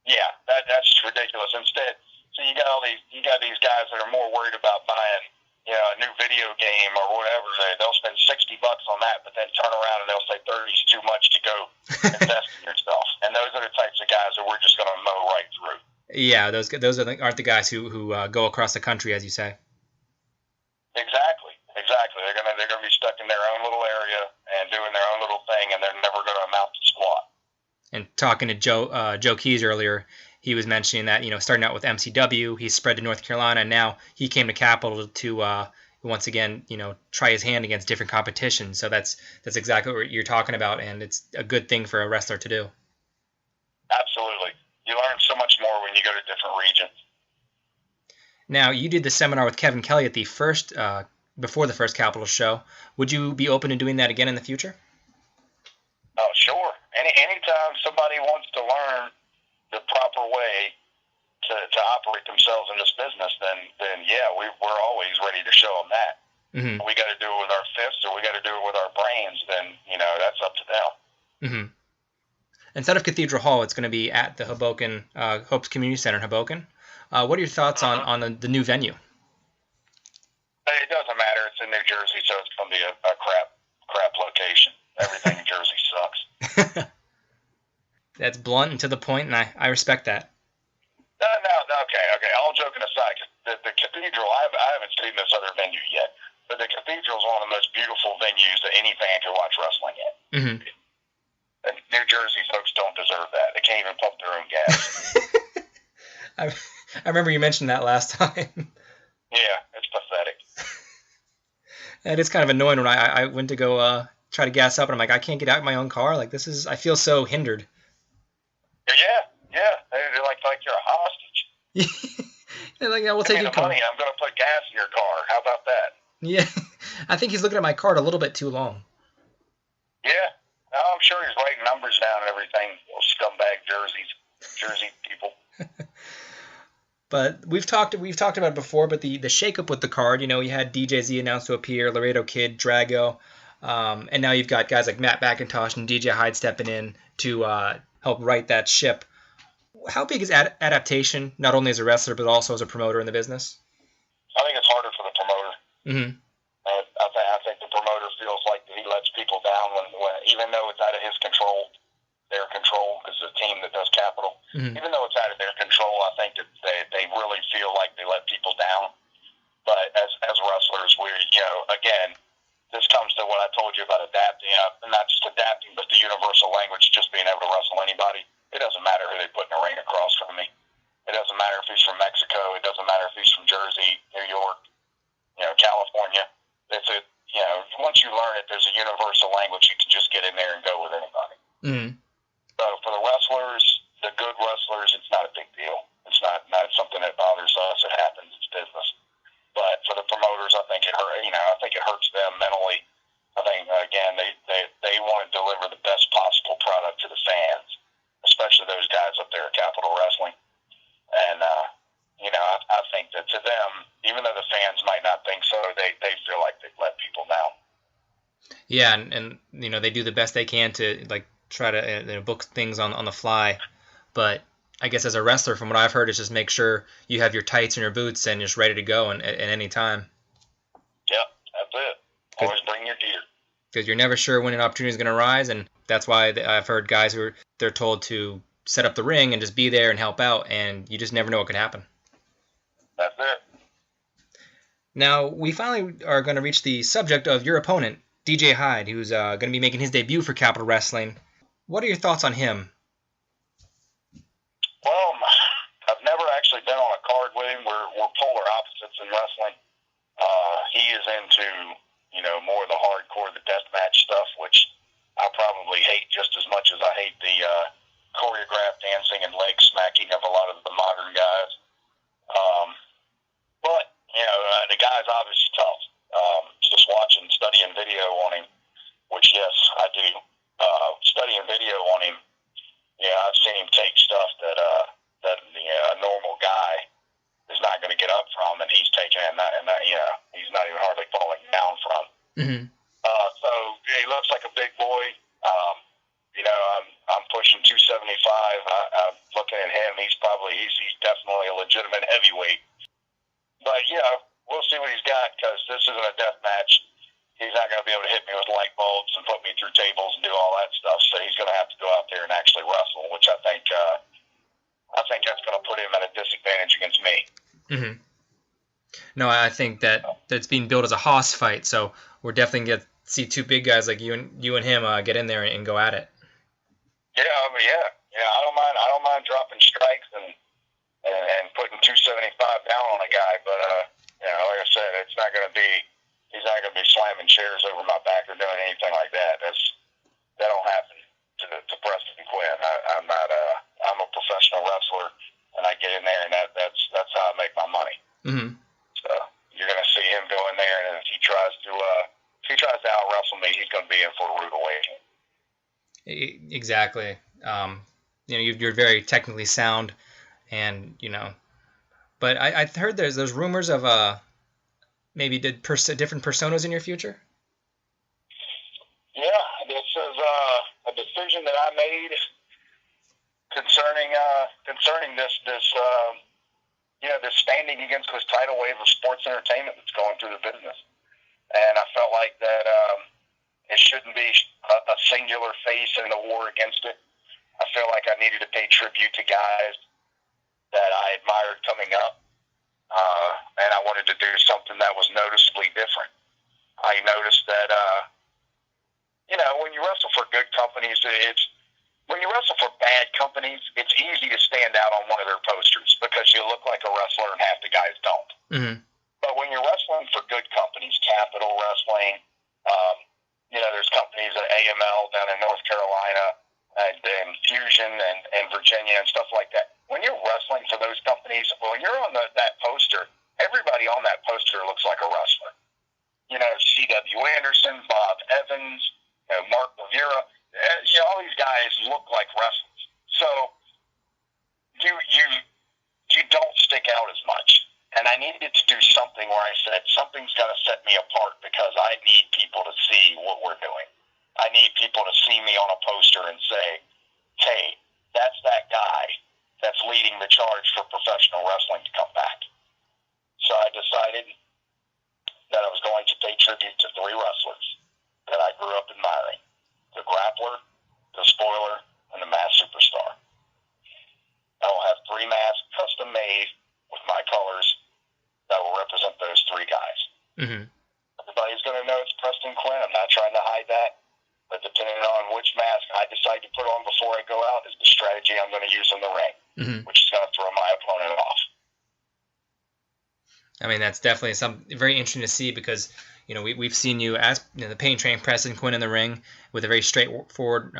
Yeah, that's ridiculous. Instead, so you got these guys that are more worried about buying, a new video game or whatever. They'll spend $60 on that, but then turn around and they'll say 30 is too much to go invest in yourself. And those are the types of guys that we're just going to mow right through. Yeah, those aren't the guys who go across the country, as you say. Exactly. They're gonna be stuck in their own little area and doing their own little thing, and they're never gonna amount to squat. And talking to Joe Keys earlier, he was mentioning that starting out with MCW, he spread to North Carolina, and now he came to Capital to once again try his hand against different competitions. So that's exactly what you're talking about, and it's a good thing for a wrestler to do. Absolutely, you learn so much more when you go to different regions. Now, you did the seminar with Kevin Kelly at the first, before the first Capital show. Would you be open to doing that again in the future? Oh, sure. Anytime somebody wants to learn the proper way to operate themselves in this business, then yeah, we're always ready to show them that. Mm-hmm. We got to do it with our fists, or we got to do it with our brains. Then that's up to them. Mm-hmm. Instead of Cathedral Hall, it's going to be at the Hoboken Hopes Community Center in Hoboken. What are your thoughts on the new venue? It doesn't matter. It's in New Jersey, so it's going to be a crap location. Everything in Jersey sucks. That's blunt and to the point, and I respect that. No, okay. All joking aside, the Cathedral, I haven't seen this other venue yet, but the Cathedral is one of the most beautiful venues that any fan can watch wrestling in. Mm-hmm. And New Jersey folks don't deserve that. They can't even pump their own gas. I remember you mentioned that last time. Yeah, it's pathetic. And it's kind of annoying when I went to go try to gas up, and I'm like, I can't get out of my own car. Like, I feel so hindered. Yeah. They're like you're a hostage. They're like, we'll take your car. Money, I'm going to put gas in your car. How about that? Yeah. I think he's looking at my card a little bit too long. Yeah. I'm sure he's writing numbers down and everything. Those scumbag Jersey people. But we've talked about it before, but the shakeup with the card, you had DJZ announced to appear, Laredo Kid, Drago, and now you've got guys like Matt McIntosh and DJ Hyde stepping in to help right that ship. How big is adaptation, not only as a wrestler, but also as a promoter in the business? I think it's harder for the promoter. Mm-hmm. I think the promoter feels like he lets people down when even though it's out of his control, their control, because the team that does Capital, mm-hmm. Even though it's out of their control, I think that they really feel like they let people down. But as wrestlers, again, this comes to what I told you about adapting, not just adapting, but the universal language, just being able to wrestle anybody. It doesn't matter who they put in the ring across from me. It doesn't matter if he's from Mexico. It doesn't matter if he's from Jersey, New York, California. Once you learn it, there's a universal language. You can just get in there and go with anybody. Mm-hmm. So for the wrestlers, the good wrestlers, it's not a big deal. It's not something that bothers us. It happens. It's business. But for the promoters, I think it hurt. I think it hurts them mentally. I think again, they want to deliver the best possible product to the fans, especially those guys up there at Capital Wrestling. And I think that to them, even though the fans might not think so, they feel like they've let people down. Yeah, and they do the best they can to try to book things on the fly, but I guess as a wrestler, from what I've heard, is just make sure you have your tights and your boots and just ready to go at any time. Yep, that's it. Always bring your gear. Because you're never sure when an opportunity is going to rise, and that's why I've heard guys they're told to set up the ring and just be there and help out, and you just never know what could happen. That's it. Now, we finally are going to reach the subject of your opponent, DJ Hyde, who's going to be making his debut for Capital Wrestling. What are your thoughts on him? opposites in wrestling. He is into, more of the hardcore, the deathmatch stuff, which I probably hate just as much as I hate the choreographed dancing and leg smacking of a lot of the modern guys. But the guy's obviously tough. Just watching, studying video on him, which, yes, I do. Studying video on him, I've seen him take stuff that a normal guy is not going to get up from, and he's taking it, and he's not even hardly falling down from. Mm-hmm. So he looks like a big boy. I'm pushing 275. I'm looking at him. He's definitely a legitimate heavyweight. But we'll see what he's got, because this isn't a death match. He's not going to be able to hit me with light bulbs and put me through tables and do all that stuff. So he's going to have to go out there and actually wrestle, which I think that's going to put him at a disadvantage against me. Mm-hmm. No, I think that it's being billed as a hoss fight, so we're definitely going to see two big guys like you and him get in there and go at it. Yeah, I don't mind dropping strikes and putting 275 down on a guy, but like I said, he's not going to be slamming chairs over my back or doing anything like that. That don't happen to Preston Quinn. I'm a professional wrestler, and I get in there, and that's how I make my money. Mm-hmm. So you're going to see him go in there, and if he tries to out wrestle me, he's going to be in for a rude awakening. Exactly. You're very technically sound, and but I heard there's rumors of maybe different personas in your future. Yeah, this is a decision that I made concerning this standing against this tidal wave of sports entertainment that's going through the business, and I felt like that it shouldn't be a singular face in the war against it. I feel like I needed to pay tribute to guys that I admired coming up, and I wanted to do something that was noticeably different. I noticed that, when you wrestle for good companies, when you wrestle for bad companies, it's easy to stand out on one of their posters because you look like a wrestler and half the guys don't. Mm-hmm. But when you're wrestling for good companies, Capital Wrestling, there's companies at AML down in North Carolina, and Fusion and Virginia and stuff like that. When you're wrestling for those companies, when you're on that poster, everybody on that poster looks like a wrestler. C.W. Anderson, Bob Evans, Mark Rivera, all these guys look like wrestlers. So you don't stick out as much. And I needed to do something where I said, something's got to set me apart because I need people to see what we're doing. I need people to see me on a poster and say, hey, that's that guy that's leading the charge for professional wrestling to come back. So I decided that I was going to pay tribute to three wrestlers that I grew up admiring: the Grappler, the Spoiler, and the Masked Superstar. I will have three masks custom made with my colors that will represent those three guys. Mm-hmm. Everybody's going to know it's Preston Quinn. I'm not trying to hide that. But depending on which mask I decide to put on before I go out is the strategy I'm going to use in the ring, which is going to throw my opponent off. I mean, that's definitely something very interesting to see because, we've seen you as the Pain Train Preston Quinn in the ring with a very straightforward,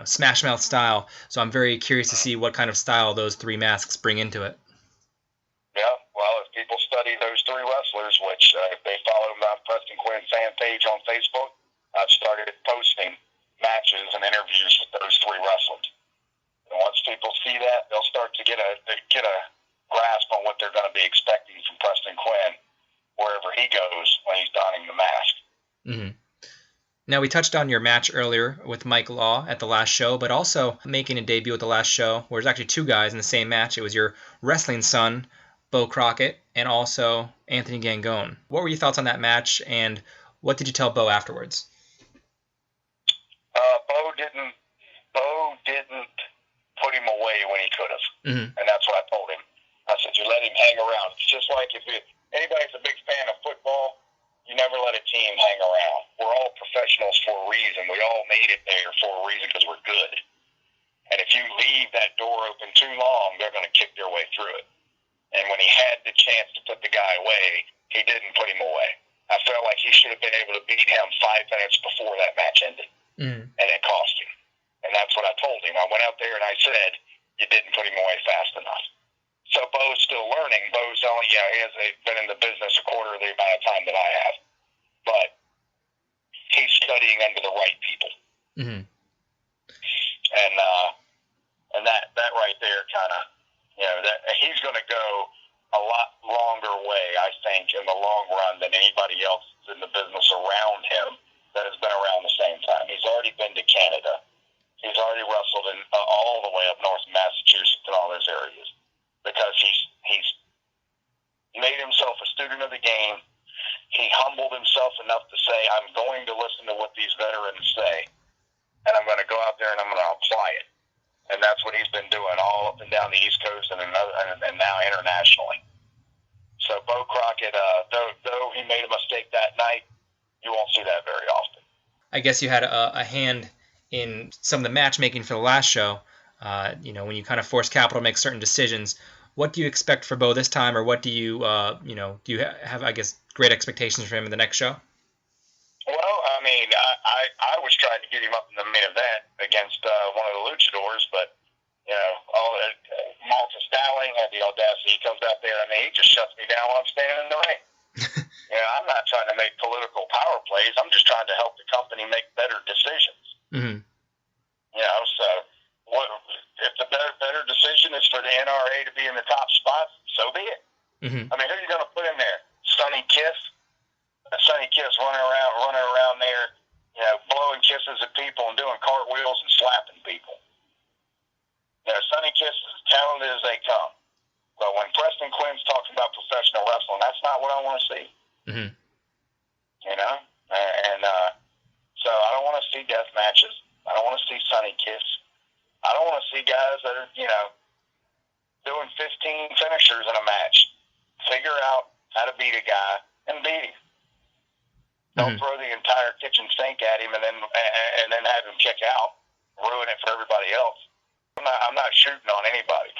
smash mouth style. So I'm very curious to see what kind of style those three masks bring into it. Yeah, well, if people study those three wrestlers, which if they follow my Preston Quinn fan page on Facebook, I've started posting matches and interviews with those three wrestlers. And once people see that, they'll start to get a grasp on what they're going to be expecting from Preston Quinn wherever he goes when he's donning the mask. Mm-hmm. Now, we touched on your match earlier with Mike Law at the last show, but also making a debut at the last show, where there's actually two guys in the same match. It was your wrestling son, Beau Crockett, and also Anthony Gangone. What were your thoughts on that match, and what did you tell Beau afterwards? Beau didn't put him away when he could have, and that's what I told him. I said, you let him hang around. It's just like if anybody's a big fan of football, you never let a team hang around. We're all professionals for a reason. We all made it there for a reason because we're good. And if you leave that door open too long, they're going to kick their way through it. And when he had the chance to put the guy away, he didn't put him away. I felt like he should have been able to beat him 5 minutes before that match ended. And it cost him. And that's what I told him. I went out there and I said, you didn't put him away fast enough. So Beau's still learning. Beau's only, he hasn't been in the business a quarter of the amount of time that I have. But he's studying under the right people. And that right there kind of, that he's going to go a lot longer way, I think, in the long run than anybody else in the business around him that has been around the same time. He's already been to Canada. He's already wrestled in all the way up north, Massachusetts, and all those areas, because he's made himself a student of the game. He humbled himself enough to say, I'm going to listen to what these veterans say, and I'm going to go out there and I'm going to apply it. And that's what he's been doing all up and down the East Coast and now internationally. So Beau Crockett, though he made a mistake that night, you won't see that very often. I guess you had a hand in some of the matchmaking for the last show. When you kind of force Capital to make certain decisions. What do you expect for Beau this time, or what do you, do you have, I guess, great expectations for him in the next show? Well, I mean, I was trying to get him up in the main event against one of the luchadors, but, Malta Styling had the audacity. He comes out there, he just shuts me down while I'm standing in the ring. I'm not trying to make political power plays. I'm just trying to help the company make better decisions. So if the better decision is for the NRA to be in the top spots, so be it. Who are you going to put in there? Sonny Kiss? Sonny Kiss running around there, blowing kisses at people and doing cartwheels and slapping people. Sonny Kiss is as talented as they come. But when Preston Quinn's talking about professional wrestling, that's not what I want to see. So I don't want to see death matches. I don't want to see Sonny Kiss. I don't want to see guys that are, doing 15 finishers in a match. Figure out how to beat a guy and beat him. Don't throw the entire kitchen sink at him and then have him kick out, ruin it for everybody else. I'm not shooting on anybody.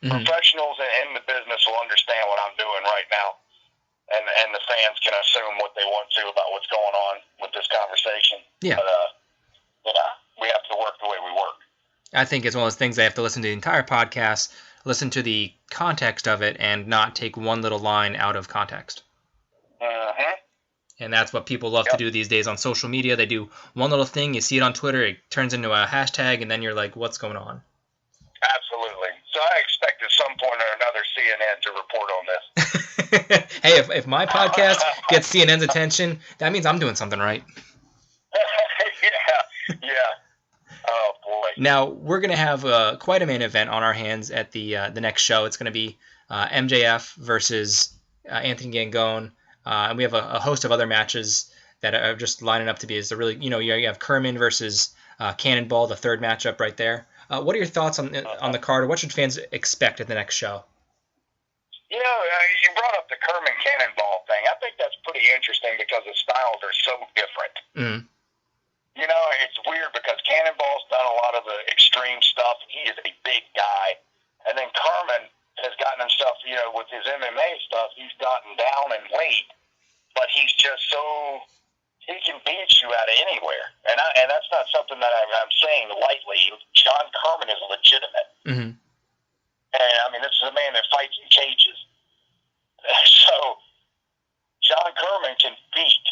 Professionals in the business will understand what I'm doing right now, and the fans can assume what they want to about what's going on with this conversation. But we have to work the way we work. I think it's one of those things I have to listen to the entire podcast, listen to the context of it, and not take one little line out of context. And that's what people love to do these days on social media. They do one little thing, you see it on Twitter, it turns into a hashtag, and then you're like, what's going on? Absolutely. So I expect at some point or another CNN to report on this. Hey, if my podcast gets CNN's attention, that means I'm doing something right. Yeah. Oh, boy. Now, we're going to have quite a main event on our hands at the next show. It's going to be MJF versus Anthony Gangone. And we have a host of other matches that are just lining up to be as the really, you have Kerman versus Cannonball, the third matchup right there. What are your thoughts on the card, or what should fans expect at the next show? You brought up the Kerman Cannonball thing. I think that's pretty interesting because the styles are so different. It's weird because Cannonball's done a lot of the extreme stuff. He is a big guy. And then Kerman has gotten himself, with his MMA stuff, he's gotten down in weight. But he's just he can beat you out of anywhere. And that's not something that I'm saying lightly. John Kerman is legitimate. And, this is a man that fights in cages. So, John Kerman can beat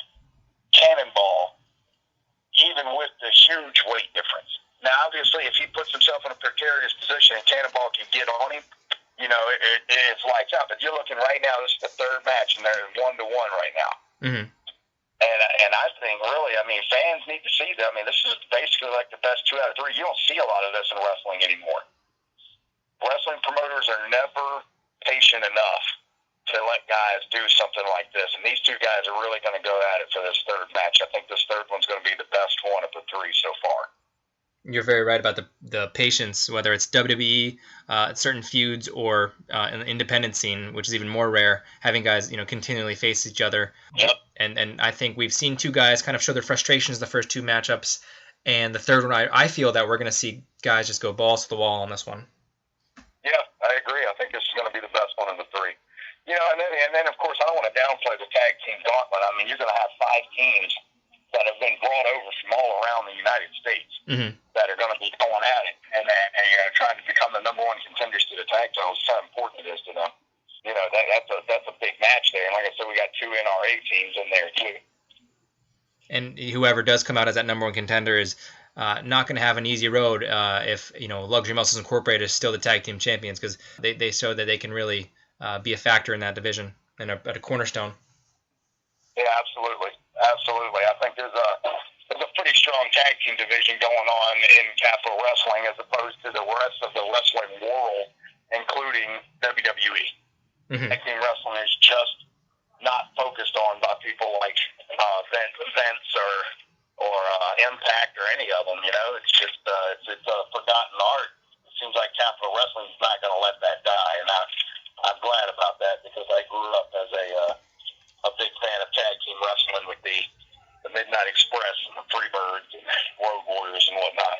Cannonball even with the huge weight difference. Now, obviously, if he puts himself in a precarious position and Cannonball can get on him, it's lights out. But you're looking right now, this is the third match, and they're 1-1 right now. And I think, really, fans need to see that. This is basically like the best 2 out of 3. You don't see a lot of this in wrestling anymore. Wrestling promoters are never patient enough to let guys do something like this. And these 2 guys are really going to go at it for this third match. I think this third one's going to be the best one of the 3 so far. You're very right about the patience, whether it's WWE, certain feuds, or an independent scene, which is even more rare, having guys continually face each other. And I think we've seen 2 guys kind of show their frustrations the first 2 matchups, and the third one, I feel that we're going to see guys just go balls to the wall on this one. Yeah, I agree. I think this is going to be the best one of the 3. downplay the tag team gauntlet. I mean, you're going to have 5 teams that have been brought over from all around the United States that are going to be going at it and trying to become the number 1 contenders to the tag titles. How important it is to them. You know, that's a big match there. And like I said, we got 2 NRA teams in there too. And whoever does come out as that number 1 contender is not going to have an easy road if, you know, Luxury Muscles Incorporated is still the tag team champions, because they show that they can really be a factor in that division and a cornerstone. Yeah, absolutely. Absolutely. I think there's a pretty strong tag team division going on in Capital Wrestling as opposed to the rest of the wrestling world, including WWE. Tag team wrestling is just not focused on by people like Vince or Impact or any of them. You know, it's just it's a forgotten art. It seems like Capital Wrestling is not going to let that die, and I'm glad about that because I grew up as a big fan of tag team wrestling with the Midnight Express and the Freebirds and Road Warriors and whatnot.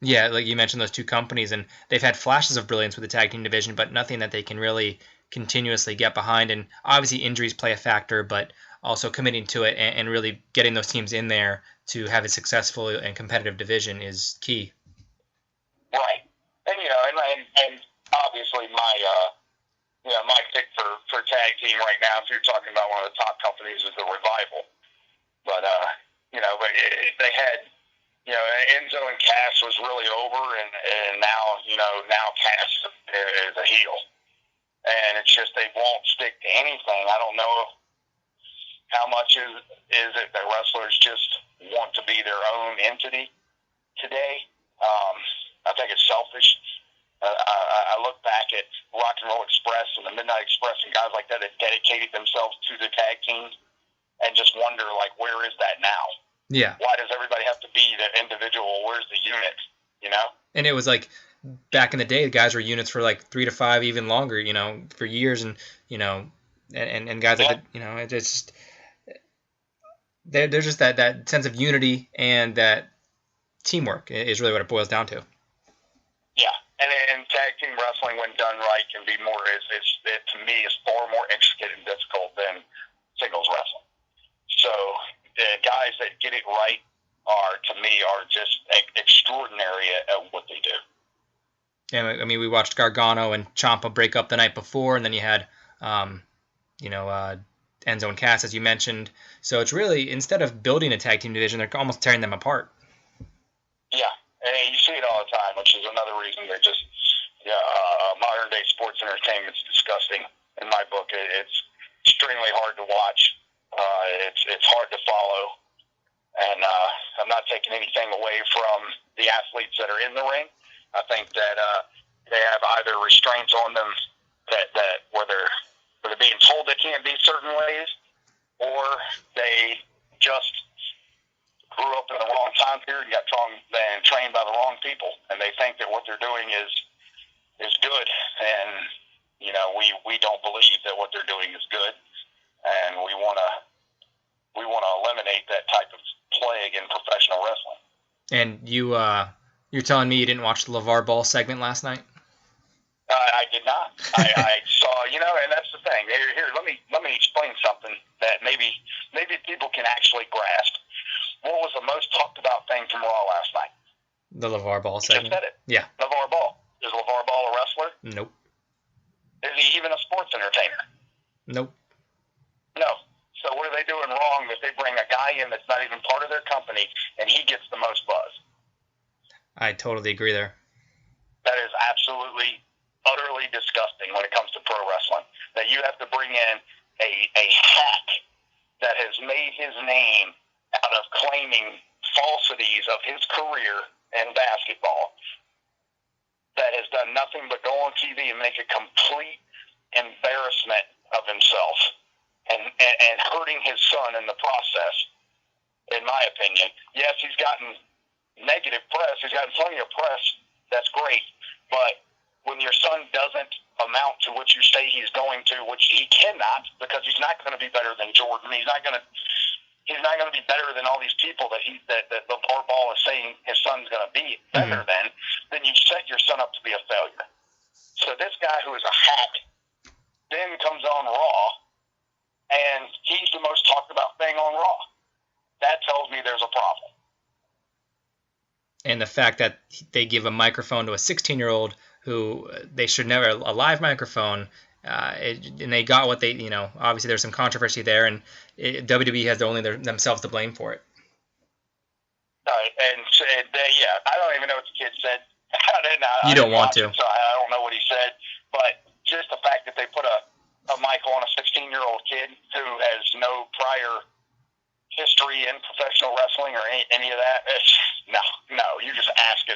Yeah, like you mentioned those 2 companies, and they've had flashes of brilliance with the tag team division, but nothing that they can really continuously get behind. And obviously injuries play a factor, but also committing to it and really getting those teams in there to have a successful and competitive division is key. Right. And, you know, and obviously my pick for tag team right now, if you're talking about one of the top companies, is the Revival. But, you know, they had, you know, Enzo and Cass was really over, and now Cass is a heel. And it's just they won't stick to anything. I don't know how much is it that wrestlers just want to be their own entity today. I think it's selfish. I look back at Rock and Roll Express and the Midnight Express and guys like that dedicated themselves to the tag teams and just wonder, like, where is that now? Yeah. Why does everybody have to be the individual? Where's the unit, you know? And it was like back in the day, the guys were units for like 3 to 5, even longer, you know, for years. And, you know, and guys like, you know, it's just, there's just that sense of unity and that teamwork is really what it boils down to. Yeah. And tag team wrestling, when done right, can be more, to me, is far more intricate and difficult than singles wrestling. So the guys that get it right are just extraordinary at what they do. And I mean, we watched Gargano and Ciampa break up the night before, and then you had, Enzo and Cass, as you mentioned. So it's really, instead of building a tag team division, they're almost tearing them apart. Yeah, and you see it all the time, which is another reason they're just modern day sports entertainment's disgusting. In my book, it's extremely hard to watch. It's hard to follow, and I'm not taking anything away from the athletes that are in the ring. I think that they have either restraints on them that where they're being told they can't be certain ways, or they just grew up in the wrong time period and got trained by the wrong people, and they think that what they're doing is good, and you know we don't believe that what they're doing is good, and we want to eliminate that type of plague in professional wrestling. And you're telling me you didn't watch the LeVar Ball segment last night? I did not. I saw, and that's the thing. Here, let me explain something that maybe people can actually grasp. What was the most talked about thing from Raw last night? The LeVar Ball segment. You just said it. Yeah. LeVar Ball. Is LeVar Ball a wrestler? Nope. Is he even a sports entertainer? Nope. No. So what are they doing wrong that they bring a guy in that's not even part of their company and he gets the most buzz? I totally agree there. That is absolutely, utterly disgusting when it comes to pro wrestling. That you have to bring in a hack that has made his name out of claiming falsities of his career in basketball, that has done nothing but go on TV and make a complete embarrassment of himself and hurting his son in the process, in my opinion. Yes, he's gotten negative press. He's gotten plenty of press. That's great. But when your son doesn't amount to what you say he's going to, which he cannot, because he's not going to be better than Jordan. He's not going to be better than all these people that LeVar Ball is saying his son's going to be better than, then you set your son up to be a failure. So this guy who is a hack then comes on Raw and he's the most talked about thing on Raw. That tells me there's a problem. And the fact that they give a microphone to a 16-year-old who they should never, a live microphone, and they got what they, obviously there's some controversy there, and WWE has only themselves to blame for it. I don't even know what the kid said. You don't want to. So I don't know what he said, but just the fact that they put a mic on a 16-year-old kid who has no prior history in professional wrestling or any of that, no, you're just asking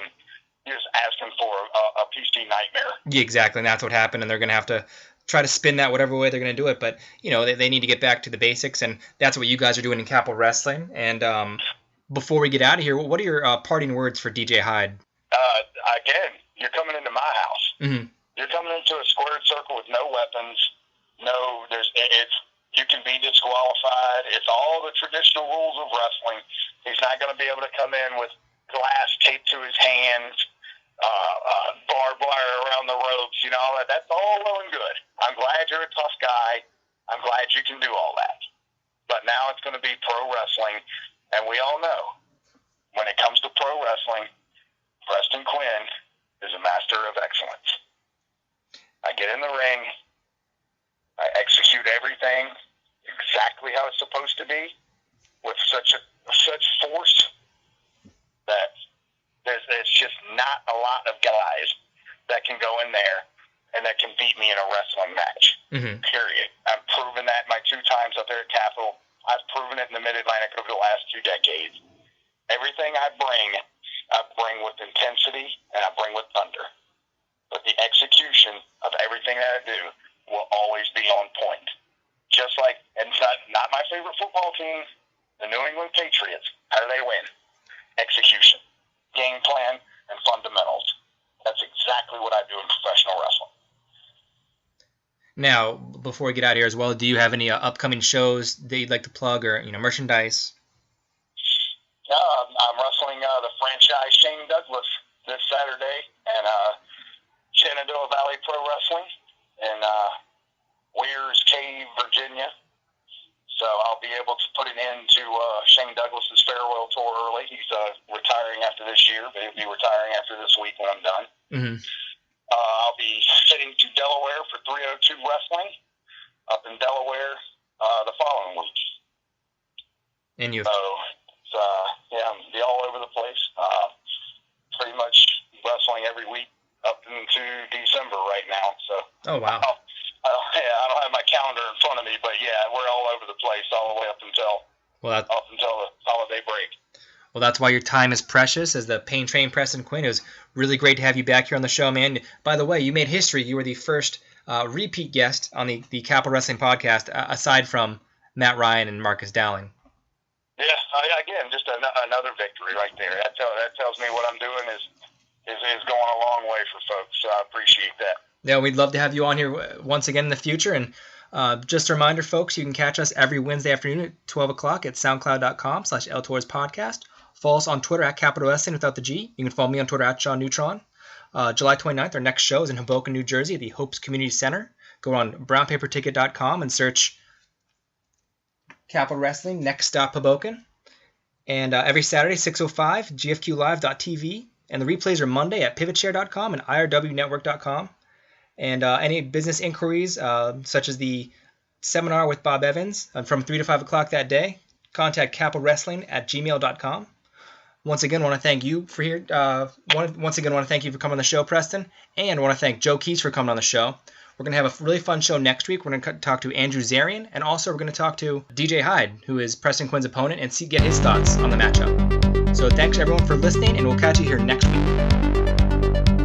for a PC nightmare. Yeah, exactly, and that's what happened, and they're going to have to try to spin that whatever way they're going to do it, but, they need to get back to the basics, and that's what you guys are doing in Capital Wrestling. And before we get out of here, what are your parting words for DJ Hyde? Again, you're coming into my house. Mm-hmm. You're coming into a squared circle with no weapons. You can be disqualified. It's all the traditional rules of wrestling. He's not going to be able to come in with glass taped to his hands, barbed wire around the ropes, all that. That's all well and good. I'm glad you're a tough guy. I'm glad you can do all that. But now it's going to be pro wrestling, and we all know when it comes to pro wrestling, Preston Quinn is a master of excellence. I get in the ring. I execute everything exactly how it's supposed to be with such force that there's just not a lot of guys that can go in there and that can beat me in a wrestling match. Mm-hmm. Period. I've proven that my 2 times up there at Capitol. I've proven it in the Mid-Atlantic over the last 2 decades. Everything I bring with intensity and I bring with thunder. But the execution of everything that I do will always be on point. Just like, and it's not my favorite football team, the New England Patriots. How do they win? Execution, game plan, and fundamentals. That's exactly what I do in professional wrestling. Now, before we get out of here as well, do you have any upcoming shows that you'd like to plug or merchandise? I'm wrestling the franchise Shane Douglas this Saturday in Shenandoah Valley Pro Wrestling in Weir's Cave, Virginia. So I'll be able to put it into Shane Douglas's farewell tour early. He's retiring after this year, but he'll be retiring after this week when I'm done. Mm-hmm. I'll be heading to Delaware for 302 Wrestling up in Delaware the following week. And you? So, I'm be all over the place. Pretty much wrestling every week up into December right now. So. Oh, wow. I don't have my calendar in front of me, but we're all over the place all the way up until the holiday break. Well, that's why your time is precious as the Pain Train Preston Quinn. It was really great to have you back here on the show, man. By the way, you made history. You were the first repeat guest on the Capital Wrestling podcast, aside from Matt Ryan and Marcus Dowling. Yeah, again, just another victory right there. That tells me what I'm doing is going a long way for folks, so I appreciate that. Yeah, we'd love to have you on here once again in the future. And just a reminder, folks, you can catch us every Wednesday afternoon at 12 o'clock at soundcloud.com/LTorsPodcast. Follow us on Twitter at Capital Wrestling without the G. You can follow me on Twitter at Sean Neutron. July 29th, our next show is in Hoboken, New Jersey at the Hopes Community Center. Go on brownpaperticket.com and search Capital Wrestling, Next Stop Hoboken. And every Saturday, 6:05, gfqlive.tv. And the replays are Monday at pivotshare.com and irwnetwork.com. And any business inquiries, such as the seminar with Bob Evans from 3 to 5 o'clock that day, contact capitalwrestling@gmail.com. Once again, I want to thank you for here. Once again, I want to thank you for coming on the show, Preston, and I want to thank Joe Keys for coming on the show. We're going to have a really fun show next week. We're going to talk to Andrew Zarian, and also we're going to talk to DJ Hyde, who is Preston Quinn's opponent, and get his thoughts on the matchup. So thanks, everyone, for listening, and we'll catch you here next week.